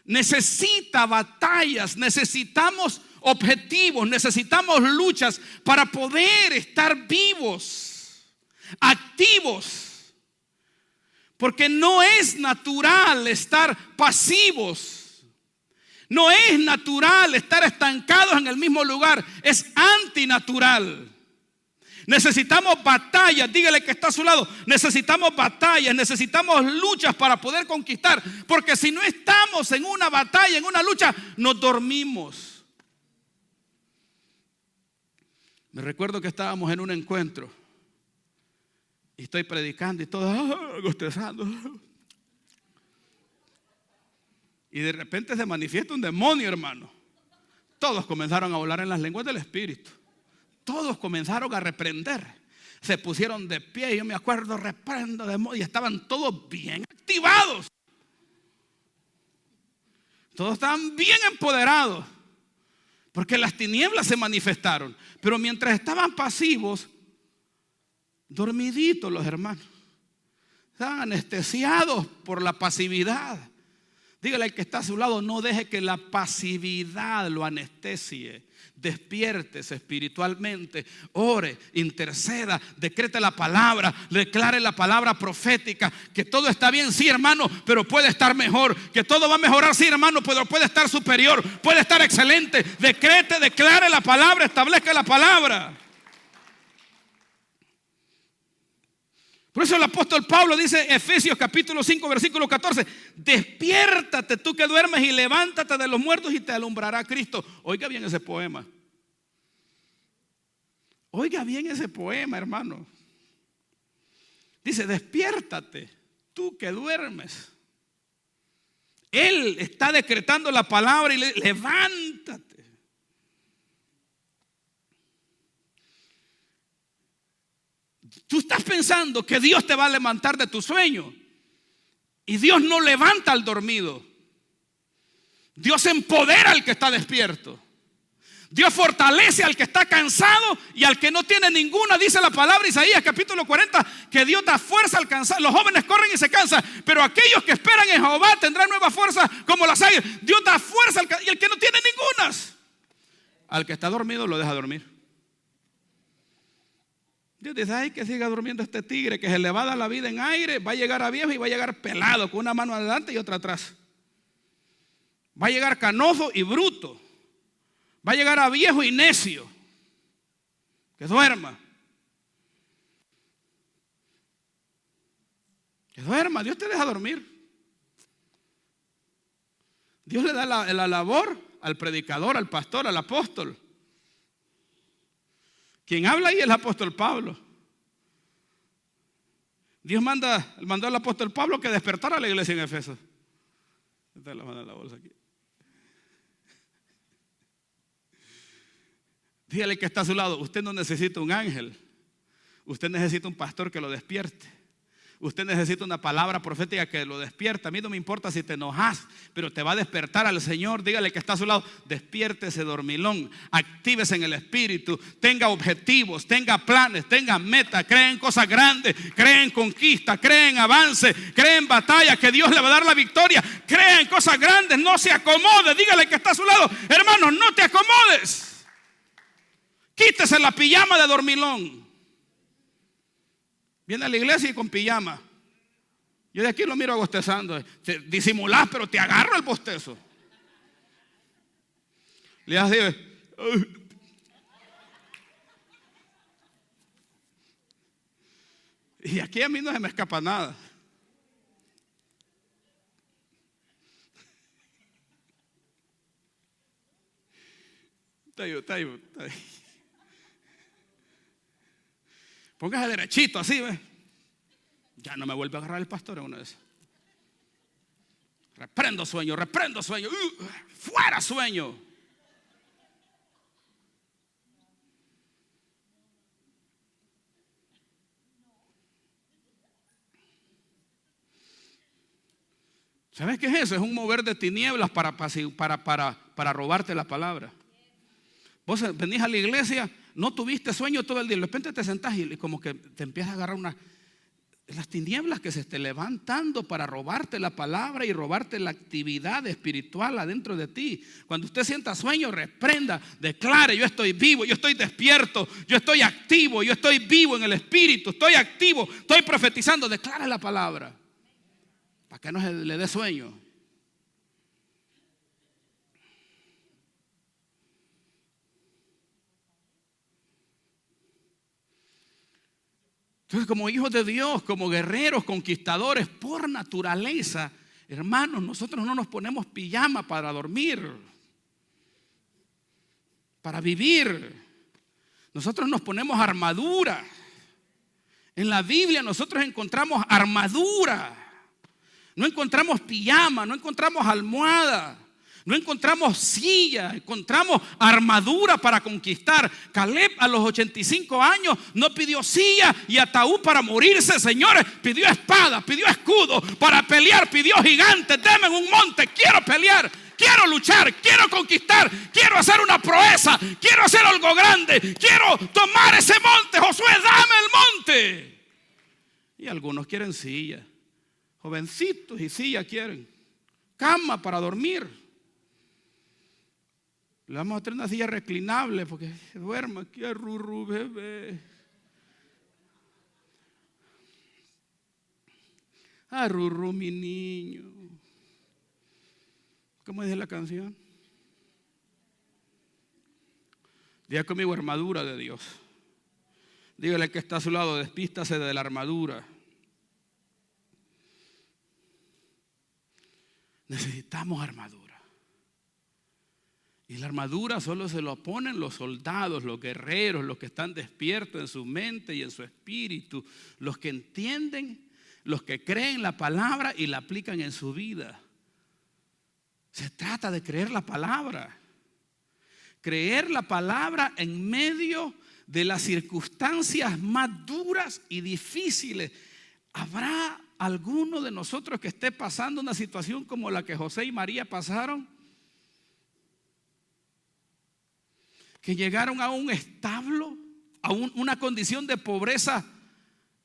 necesita batallas, necesitamos objetivos, necesitamos luchas para poder estar vivos, activos. Porque no es natural estar pasivos. No es natural estar estancados en el mismo lugar. Es antinatural. Necesitamos batallas. Dígale que está a su lado. Necesitamos batallas, necesitamos luchas para poder conquistar. Porque si no estamos en una batalla, en una lucha, nos dormimos. Me recuerdo que estábamos en un encuentro y estoy predicando y todo bostezando. Y de repente se manifiesta un demonio, hermano. Todos comenzaron a hablar en las lenguas del Espíritu. Todos comenzaron a reprender. Se pusieron de pie. Yo me acuerdo, reprendo demonios. Y estaban todos bien activados. Todos estaban bien empoderados. Porque las tinieblas se manifestaron. Pero mientras estaban pasivos, dormiditos los hermanos. Estaban anestesiados por la pasividad. Dígale al que está a su lado, no deje que la pasividad lo anestesie. Despiértese espiritualmente, ore, interceda, decrete la palabra, declare la palabra profética, que todo está bien, sí hermano, pero puede estar mejor, que todo va a mejorar, sí hermano, pero puede estar superior, puede estar excelente. Decrete, declare la palabra, establezca la palabra. Por eso el apóstol Pablo dice, Efesios capítulo 5 versículo 14, despiértate tú que duermes y levántate de los muertos y te alumbrará Cristo. Oiga bien ese poema. Oiga bien ese poema, hermano. Dice, despiértate tú que duermes. Él está decretando la palabra y levántate. Tú estás pensando que Dios te va a levantar de tu sueño. Y Dios no levanta al dormido. Dios empodera al que está despierto. Dios fortalece al que está cansado y al que no tiene ninguna. Dice la palabra Isaías capítulo 40 que Dios da fuerza al cansado. Los jóvenes corren y se cansan, pero aquellos que esperan en Jehová tendrán nueva fuerza como las águilas. Dios da fuerza al y el que no tiene ningunas, al que está dormido lo deja dormir. Dios dice, ay, que siga durmiendo este tigre, que se le va a dar la vida en aire, va a llegar a viejo y va a llegar pelado, con una mano adelante y otra atrás. Va a llegar canoso y bruto. Va a llegar a viejo y necio. Que duerma. Que duerma, Dios te deja dormir. Dios le da la labor al predicador, al pastor, al apóstol. Quien habla ahí es el apóstol Pablo. Dios mandó al apóstol Pablo que despertara a la iglesia en Efeso. Esta es la mano de la bolsa aquí. Dígale que está a su lado, usted no necesita un ángel. Usted necesita un pastor que lo despierte. Usted necesita una palabra profética que lo despierte. A mí no me importa si te enojas, pero te va a despertar al Señor. Dígale que está a su lado, despiértese dormilón, actívese en el espíritu, tenga objetivos, tenga planes, tenga metas, cree en cosas grandes, cree en conquista, cree en avance, cree en batalla, que Dios le va a dar la victoria. Cree en cosas grandes, no se acomode. Dígale que está a su lado, hermano, no te acomodes. Quítese la pijama de dormilón. Viene a la iglesia y con pijama. Yo de aquí lo miro bostezando. Te disimulás, pero te agarro el bostezo. Le haces y aquí a mí no se me escapa nada. Está ahí. Póngase derechito así, ¿ves? Ya no me vuelve a agarrar el pastor en una de esas. Reprendo sueño. Fuera sueño. ¿Sabes qué es eso? Es un mover de tinieblas para robarte la palabra. Vos venís a la iglesia, no tuviste sueño todo el día, de repente te sentás y como que te empieza a agarrar las tinieblas que se estén levantando para robarte la palabra y robarte la actividad espiritual adentro de ti. Cuando usted sienta sueño, reprenda, declare: yo estoy vivo, yo estoy despierto, yo estoy activo, yo estoy vivo en el espíritu, estoy activo, estoy profetizando. Declare la palabra para que no se le dé sueño. Entonces, como hijos de Dios, como guerreros, conquistadores por naturaleza, hermanos, nosotros no nos ponemos pijama para dormir, para vivir. Nosotros nos ponemos armadura. En la Biblia nosotros encontramos armadura. No encontramos pijama, no encontramos almohada, no encontramos silla, encontramos armadura para conquistar. Caleb a los 85 años no pidió silla y ataúd para morirse, señores. Pidió espada, pidió escudo para pelear, pidió gigantes. Deme un monte, quiero pelear, quiero luchar, quiero conquistar, quiero hacer una proeza, quiero hacer algo grande, quiero tomar ese monte. Josué, dame el monte. Y algunos quieren silla, jovencitos, y silla quieren, cama para dormir. Le vamos a traer una silla reclinable porque duerma aquí a Rurru, bebé. A Rurru, mi niño. ¿Cómo dice la canción? Diga conmigo: armadura de Dios. Dígale que está a su lado: despístase de la armadura. Necesitamos armadura. Y la armadura solo se lo ponen los soldados, los guerreros, los que están despiertos en su mente y en su espíritu, los que entienden, los que creen la palabra y la aplican en su vida. Se trata de creer la palabra. Creer la palabra en medio de las circunstancias más duras y difíciles. ¿Habrá alguno de nosotros que esté pasando una situación como la que José y María pasaron? Que llegaron a un establo, a una condición de pobreza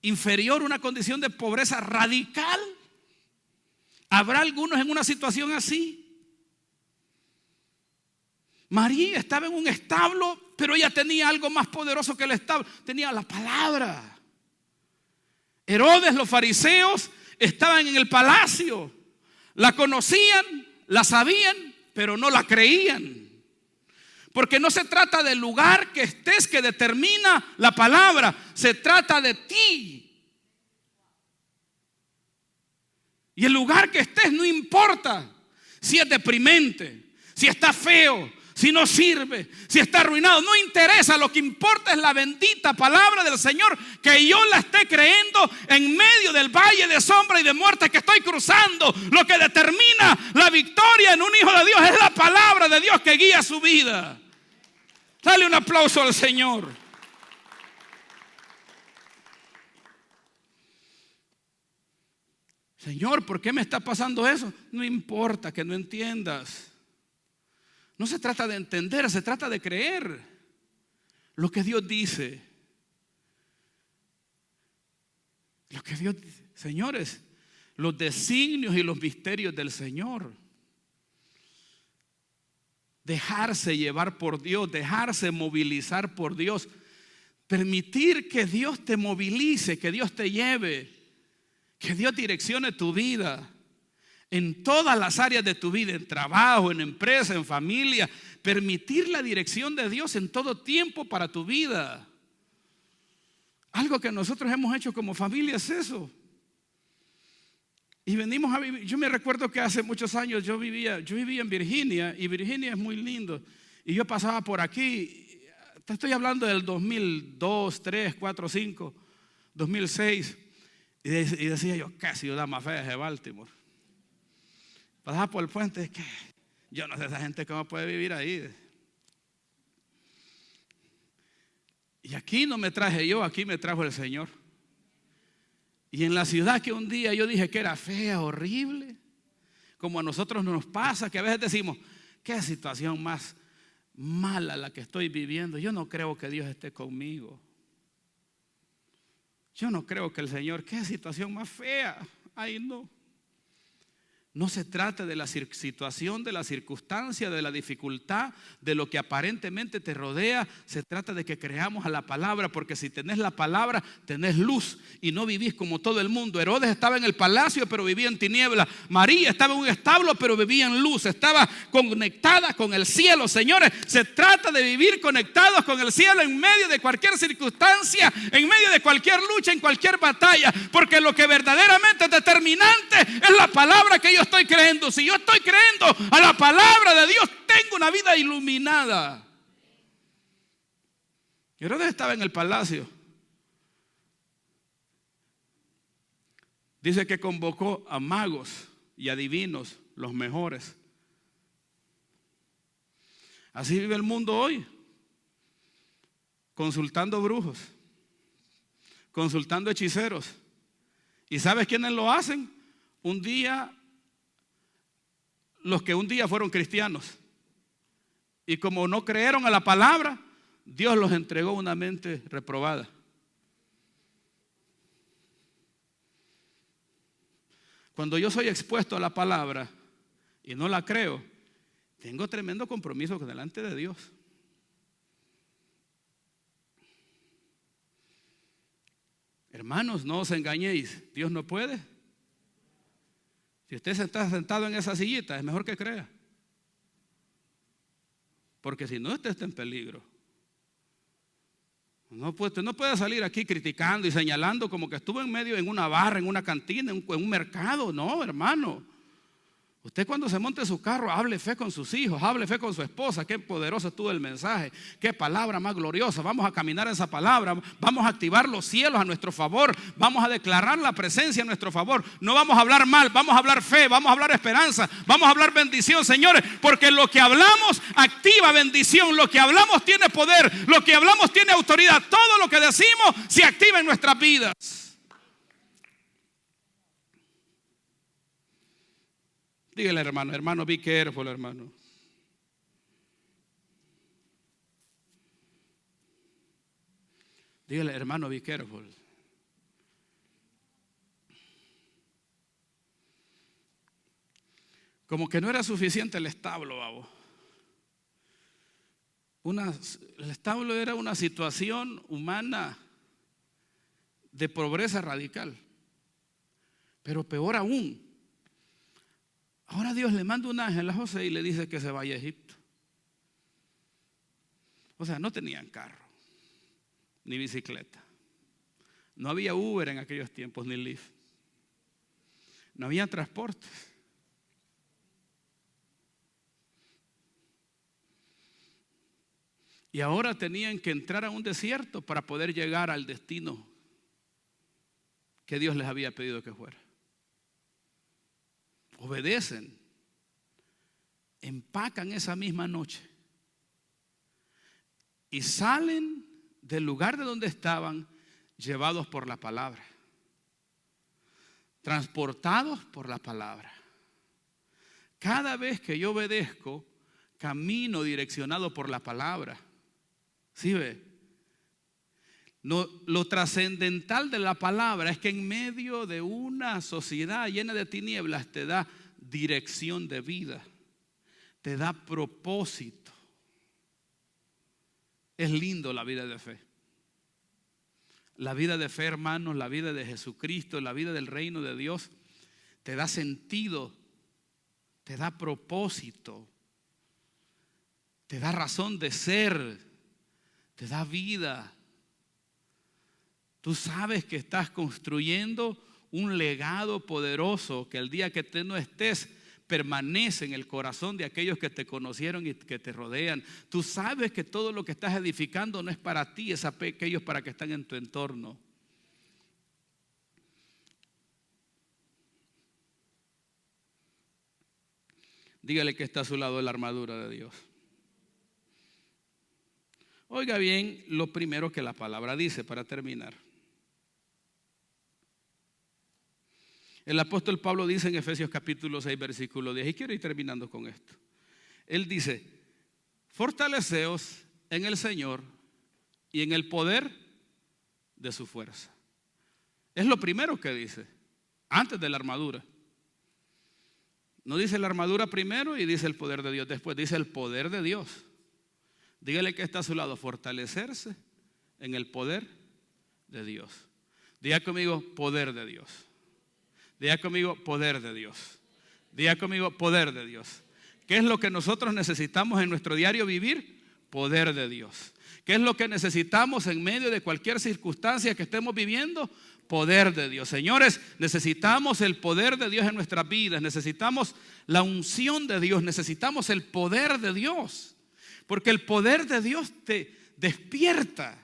inferior, una condición de pobreza radical. ¿Habrá algunos en una situación así? María estaba en un establo, pero ella tenía algo más poderoso que el establo. Tenía la palabra. Herodes, los fariseos, estaban en el palacio. La conocían, la sabían, pero no la creían. Porque no se trata del lugar que estés que determina la palabra. Se trata de ti. Y el lugar que estés no importa si es deprimente, si está feo, si no sirve, si está arruinado. No interesa, lo que importa es la bendita palabra del Señor, que yo la esté creyendo en medio del valle de sombra y de muerte que estoy cruzando. Lo que determina la victoria en un hijo de Dios es la palabra de Dios que guía su vida. Dale un aplauso al Señor. Señor, ¿por qué me está pasando eso? No importa que no entiendas. No se trata de entender, se trata de creer lo que Dios dice. Lo que Dios dice. Señores, los designios y los misterios del Señor. Dejarse llevar por Dios, dejarse movilizar por Dios. Permitir que Dios te movilice, que Dios te lleve, que Dios direccione tu vida en todas las áreas de tu vida, en trabajo, en empresa, en familia. Permitir la dirección de Dios en todo tiempo para tu vida. Algo que nosotros hemos hecho como familia es eso. Y venimos a vivir. Yo me recuerdo que hace muchos años yo vivía en Virginia, y Virginia es muy lindo. Y yo pasaba por aquí, te estoy hablando del 2002, 3, 4, 5, 2006. Y decía yo: ¿qué ciudad más fea es de Baltimore? Pasaba por el puente, es que yo no sé esa gente cómo puede vivir ahí. Y aquí no me traje yo, aquí me trajo el Señor. Y en la ciudad que un día yo dije que era fea, horrible, como a nosotros nos pasa, que a veces decimos: qué situación más mala la que estoy viviendo, yo no creo que Dios esté conmigo. Yo no creo que el Señor, qué situación más fea. Ay, no. No se trata de la situación, de la circunstancia, de la dificultad, de lo que aparentemente te rodea. Se trata de que creamos a la palabra, porque si tenés la palabra, tenés luz y no vivís como todo el mundo. Herodes estaba en el palacio, pero vivía en tinieblas. María estaba en un establo, pero vivía en luz. Estaba conectada con el cielo. Señores, se trata de vivir conectados con el cielo en medio de cualquier circunstancia, en medio de cualquier lucha, en cualquier batalla, porque lo que verdaderamente es determinante es la palabra que yo estoy creyendo. Si yo estoy creyendo a la palabra de Dios, tengo una vida iluminada. Herodes estaba en el palacio. Dice que convocó a magos y adivinos, los mejores. Así vive el mundo hoy, consultando brujos, consultando hechiceros. ¿Y sabes quiénes lo hacen? Los que un día fueron cristianos, y como no creyeron a la palabra, Dios los entregó una mente reprobada. Cuando yo soy expuesto a la palabra y no la creo, tengo tremendo compromiso delante de Dios. Hermanos, no os engañéis, Dios no puede. Si usted está sentado en esa sillita, es mejor que crea. Porque si no, usted está en peligro. Usted no puede salir aquí criticando y señalando como que estuvo en medio, en una barra, en una cantina, en un mercado. No, hermano. Usted cuando se monte en su carro, hable fe con sus hijos, hable fe con su esposa. Qué poderoso estuvo el mensaje, qué palabra más gloriosa. Vamos a caminar esa palabra, vamos a activar los cielos a nuestro favor, vamos a declarar la presencia a nuestro favor. No vamos a hablar mal, vamos a hablar fe, vamos a hablar esperanza, vamos a hablar bendición, señores, porque lo que hablamos activa bendición, lo que hablamos tiene poder, lo que hablamos tiene autoridad. Todo lo que decimos se activa en nuestras vidas. Dígale, hermano, be careful, hermano. Dígale, hermano, be careful. Como que no era suficiente el establo, babo. El establo era una situación humana de pobreza radical. Pero peor aún, ahora Dios le manda un ángel a José y le dice que se vaya a Egipto. O sea, no tenían carro, ni bicicleta. No había Uber en aquellos tiempos, ni Lyft. No había transportes. Y ahora tenían que entrar a un desierto para poder llegar al destino que Dios les había pedido que fuera. Obedecen, empacan esa misma noche y salen del lugar de donde estaban, llevados por la palabra, transportados por la palabra. Cada vez que yo obedezco, camino direccionado por la palabra. ¿Sí ve? No, lo trascendental de la palabra es que en medio de una sociedad llena de tinieblas te da dirección de vida, te da propósito. Es lindo la vida de fe. La vida de fe, hermanos, la vida de Jesucristo, la vida del reino de Dios, te da sentido, te da propósito, te da razón de ser, te da vida. Tú sabes que estás construyendo un legado poderoso que el día que tú no estés permanece en el corazón de aquellos que te conocieron y que te rodean. Tú sabes que todo lo que estás edificando no es para ti, es aquellos para que están en tu entorno. Dígale que está a su lado la armadura de Dios. Oiga bien lo primero que la palabra dice para terminar. El apóstol Pablo dice en Efesios capítulo 6 versículo 10, y quiero ir terminando con esto. Él dice: fortaleceos en el Señor y en el poder de su fuerza. Es lo primero que dice, antes de la armadura. No dice la armadura primero y dice el poder de Dios después, dice el poder de Dios. Dígale que está a su lado, fortalecerse en el poder de Dios. Diga conmigo, poder de Dios. Diga conmigo, poder de Dios. Diga conmigo, poder de Dios. ¿Qué es lo que nosotros necesitamos en nuestro diario vivir? Poder de Dios. ¿Qué es lo que necesitamos en medio de cualquier circunstancia que estemos viviendo? Poder de Dios. Señores, necesitamos el poder de Dios en nuestras vidas. Necesitamos la unción de Dios. Necesitamos el poder de Dios. Porque el poder de Dios te despierta.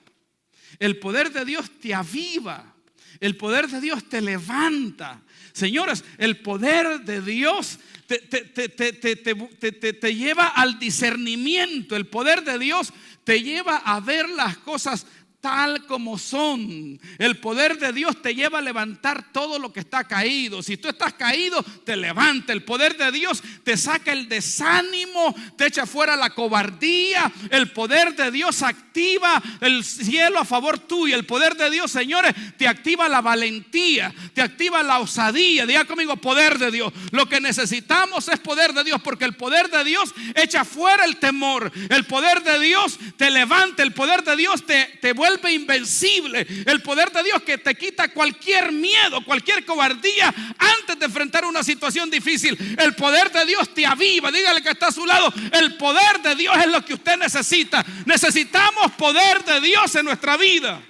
El poder de Dios te aviva. El poder de Dios te levanta. Señores, el poder de Dios te lleva al discernimiento. El poder de Dios te lleva a ver las cosas tal como son. El poder de Dios te lleva a levantar todo lo que está caído. Si tú estás caído, te levanta. El poder de Dios te saca el desánimo, te echa fuera la cobardía. El poder de Dios activa el cielo a favor tuyo. El poder de Dios, señores, te activa la valentía, te activa la osadía. Diga conmigo, poder de Dios. Lo que necesitamos es poder de Dios, porque el poder de Dios echa fuera el temor. El poder de Dios te levanta. El poder de Dios te vuelve invencible. El poder de Dios que te quita cualquier miedo, cualquier cobardía antes de enfrentar una situación difícil. El poder de Dios te aviva. Dígale que está a su lado, el poder de Dios es lo que usted necesita. Necesitamos poder de Dios en nuestra vida.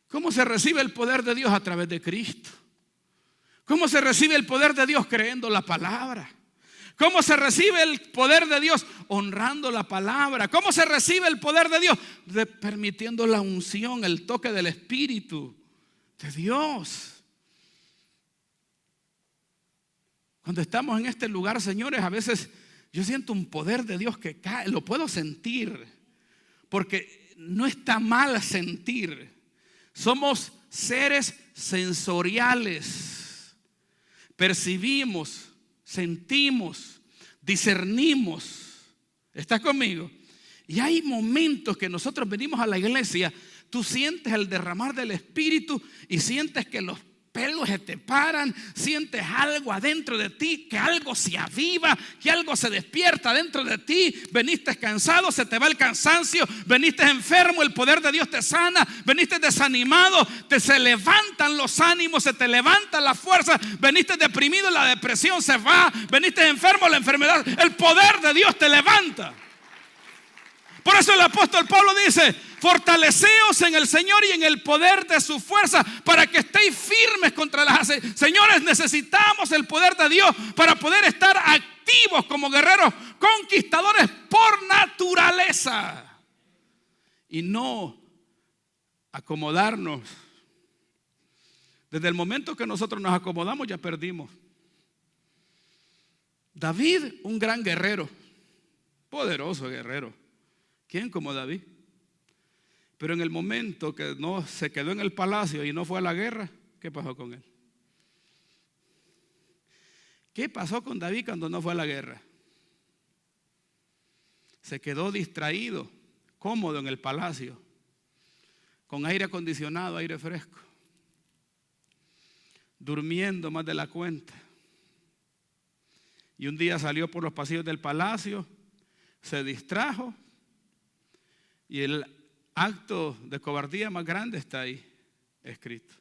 ¿Cómo se recibe el poder de Dios? A través de Cristo. ¿Cómo se recibe el poder de Dios? Creyendo la palabra. ¿Cómo se recibe el poder de Dios? Honrando la palabra. ¿Cómo se recibe el poder de Dios? Permitiendo la unción, el toque del Espíritu de Dios. Cuando estamos en este lugar, señores, a veces yo siento un poder de Dios que cae. Lo puedo sentir, porque no está mal sentir. Somos seres sensoriales. Percibimos, sentimos, discernimos. ¿Estás conmigo? Y hay momentos que nosotros venimos a la iglesia, tú sientes el derramar del Espíritu y sientes que los pelos se te paran, sientes algo adentro de ti, que algo se aviva, que algo se despierta dentro de ti. Veniste cansado, se te va el cansancio. Veniste enfermo, el poder de Dios te sana. Veniste desanimado, se levantan los ánimos, se te levanta la fuerza. Veniste deprimido, la depresión se va. Veniste enfermo, la enfermedad, el poder de Dios te levanta. Por eso el apóstol Pablo dice: fortaleceos en el Señor y en el poder de su fuerza, para que estéis firmes contra las... Señores, necesitamos el poder de Dios para poder estar activos como guerreros conquistadores por naturaleza, y no acomodarnos. Desde el momento que nosotros nos acomodamos, ya perdimos. David, un gran guerrero, poderoso guerrero. ¿Quién como David? Pero en el momento que no se quedó en el palacio y no fue a la guerra, ¿qué pasó con él? ¿Qué pasó con David cuando no fue a la guerra? Se quedó distraído, cómodo en el palacio, con aire acondicionado, aire fresco, durmiendo más de la cuenta. Y un día salió por los pasillos del palacio, se distrajo, y el acto de cobardía más grande está ahí escrito.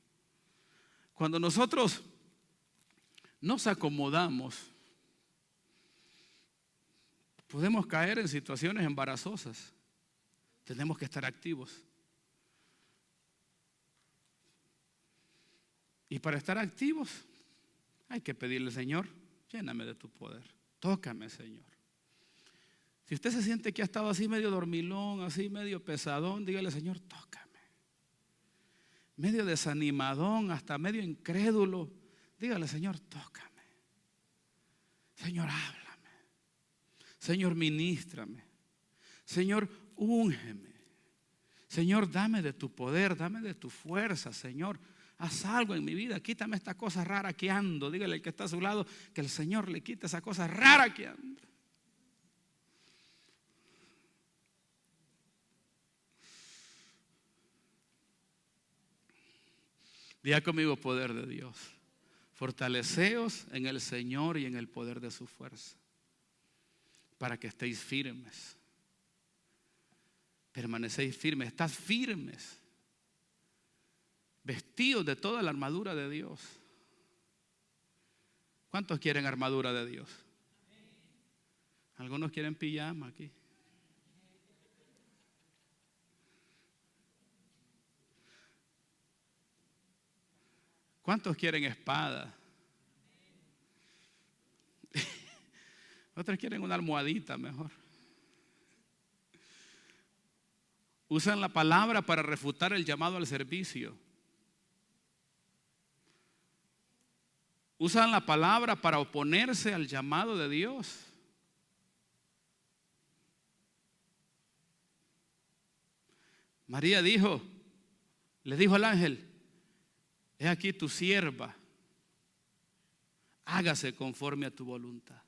Cuando nosotros nos acomodamos, podemos caer en situaciones embarazosas. Tenemos que estar activos. Y para estar activos hay que pedirle: Señor, lléname de tu poder. Tócame, Señor. Si usted se siente que ha estado así medio dormilón, así medio pesadón, dígale: Señor, tócame. Medio desanimadón, hasta medio incrédulo, dígale: Señor, tócame. Señor, háblame. Señor, ministrame. Señor, úngeme. Señor, dame de tu poder, dame de tu fuerza. Señor, haz algo en mi vida, quítame esta cosa rara que ando. Dígale al que está a su lado que el Señor le quite esa cosa rara que ando. Diga conmigo: poder de Dios. Fortaleceos en el Señor y en el poder de su fuerza, para que estéis firmes. Permanecéis firmes, estás firmes, vestidos de toda la armadura de Dios. ¿Cuántos quieren armadura de Dios? Algunos quieren pijama aquí. ¿Cuántos quieren espada? Otros quieren una almohadita mejor. Usan la palabra para refutar el llamado al servicio. Usan la palabra para oponerse al llamado de Dios. María le dijo al ángel: he aquí tu sierva, hágase conforme a tu voluntad.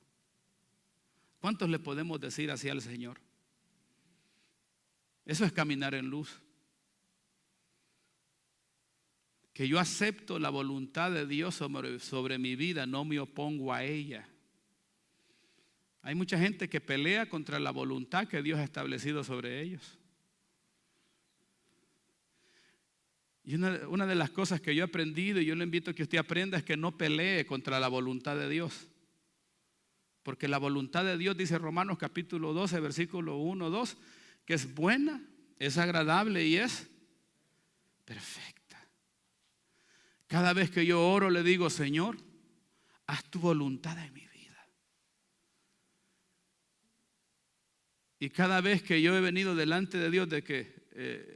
¿Cuántos le podemos decir así al Señor? Eso es caminar en luz. Que yo acepto la voluntad de Dios sobre mi vida, no me opongo a ella. Hay mucha gente que pelea contra la voluntad que Dios ha establecido sobre ellos. Y una de las cosas que yo he aprendido, y yo le invito a que usted aprenda, es que no pelee contra la voluntad de Dios. Porque la voluntad de Dios, dice Romanos capítulo 12, versículo 1, 2, que es buena, es agradable y es perfecta. Cada vez que yo oro le digo: Señor, haz tu voluntad en mi vida. Y cada vez que yo he venido delante de Dios, de que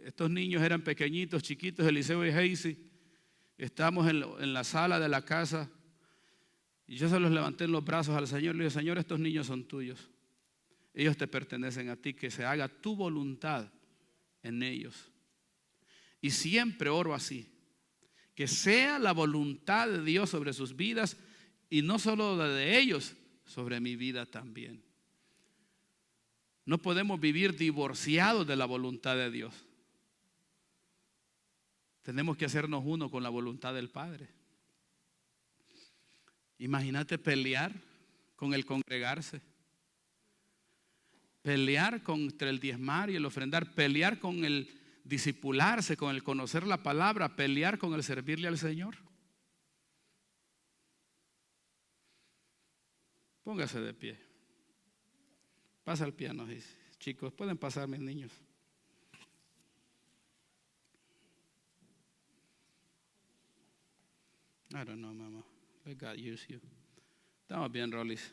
estos niños eran pequeñitos, chiquitos, Eliseo y Heisy, estábamos en la sala de la casa, y yo se los levanté en los brazos al Señor. Le dije: Señor, estos niños son tuyos, ellos te pertenecen a ti, que se haga tu voluntad en ellos. Y siempre oro así: que sea la voluntad de Dios sobre sus vidas, y no solo la de ellos, sobre mi vida también. No podemos vivir divorciados de la voluntad de Dios. Tenemos que hacernos uno con la voluntad del Padre. Imagínate pelear con el congregarse, pelear contra el diezmar y el ofrendar, pelear con el discipularse, con el conocer la palabra, pelear con el servirle al Señor. Póngase de pie. Pasa el piano, chicos, pueden pasar, mis niños. I don't know, mamá. Let God use you. Estamos bien, Rolis.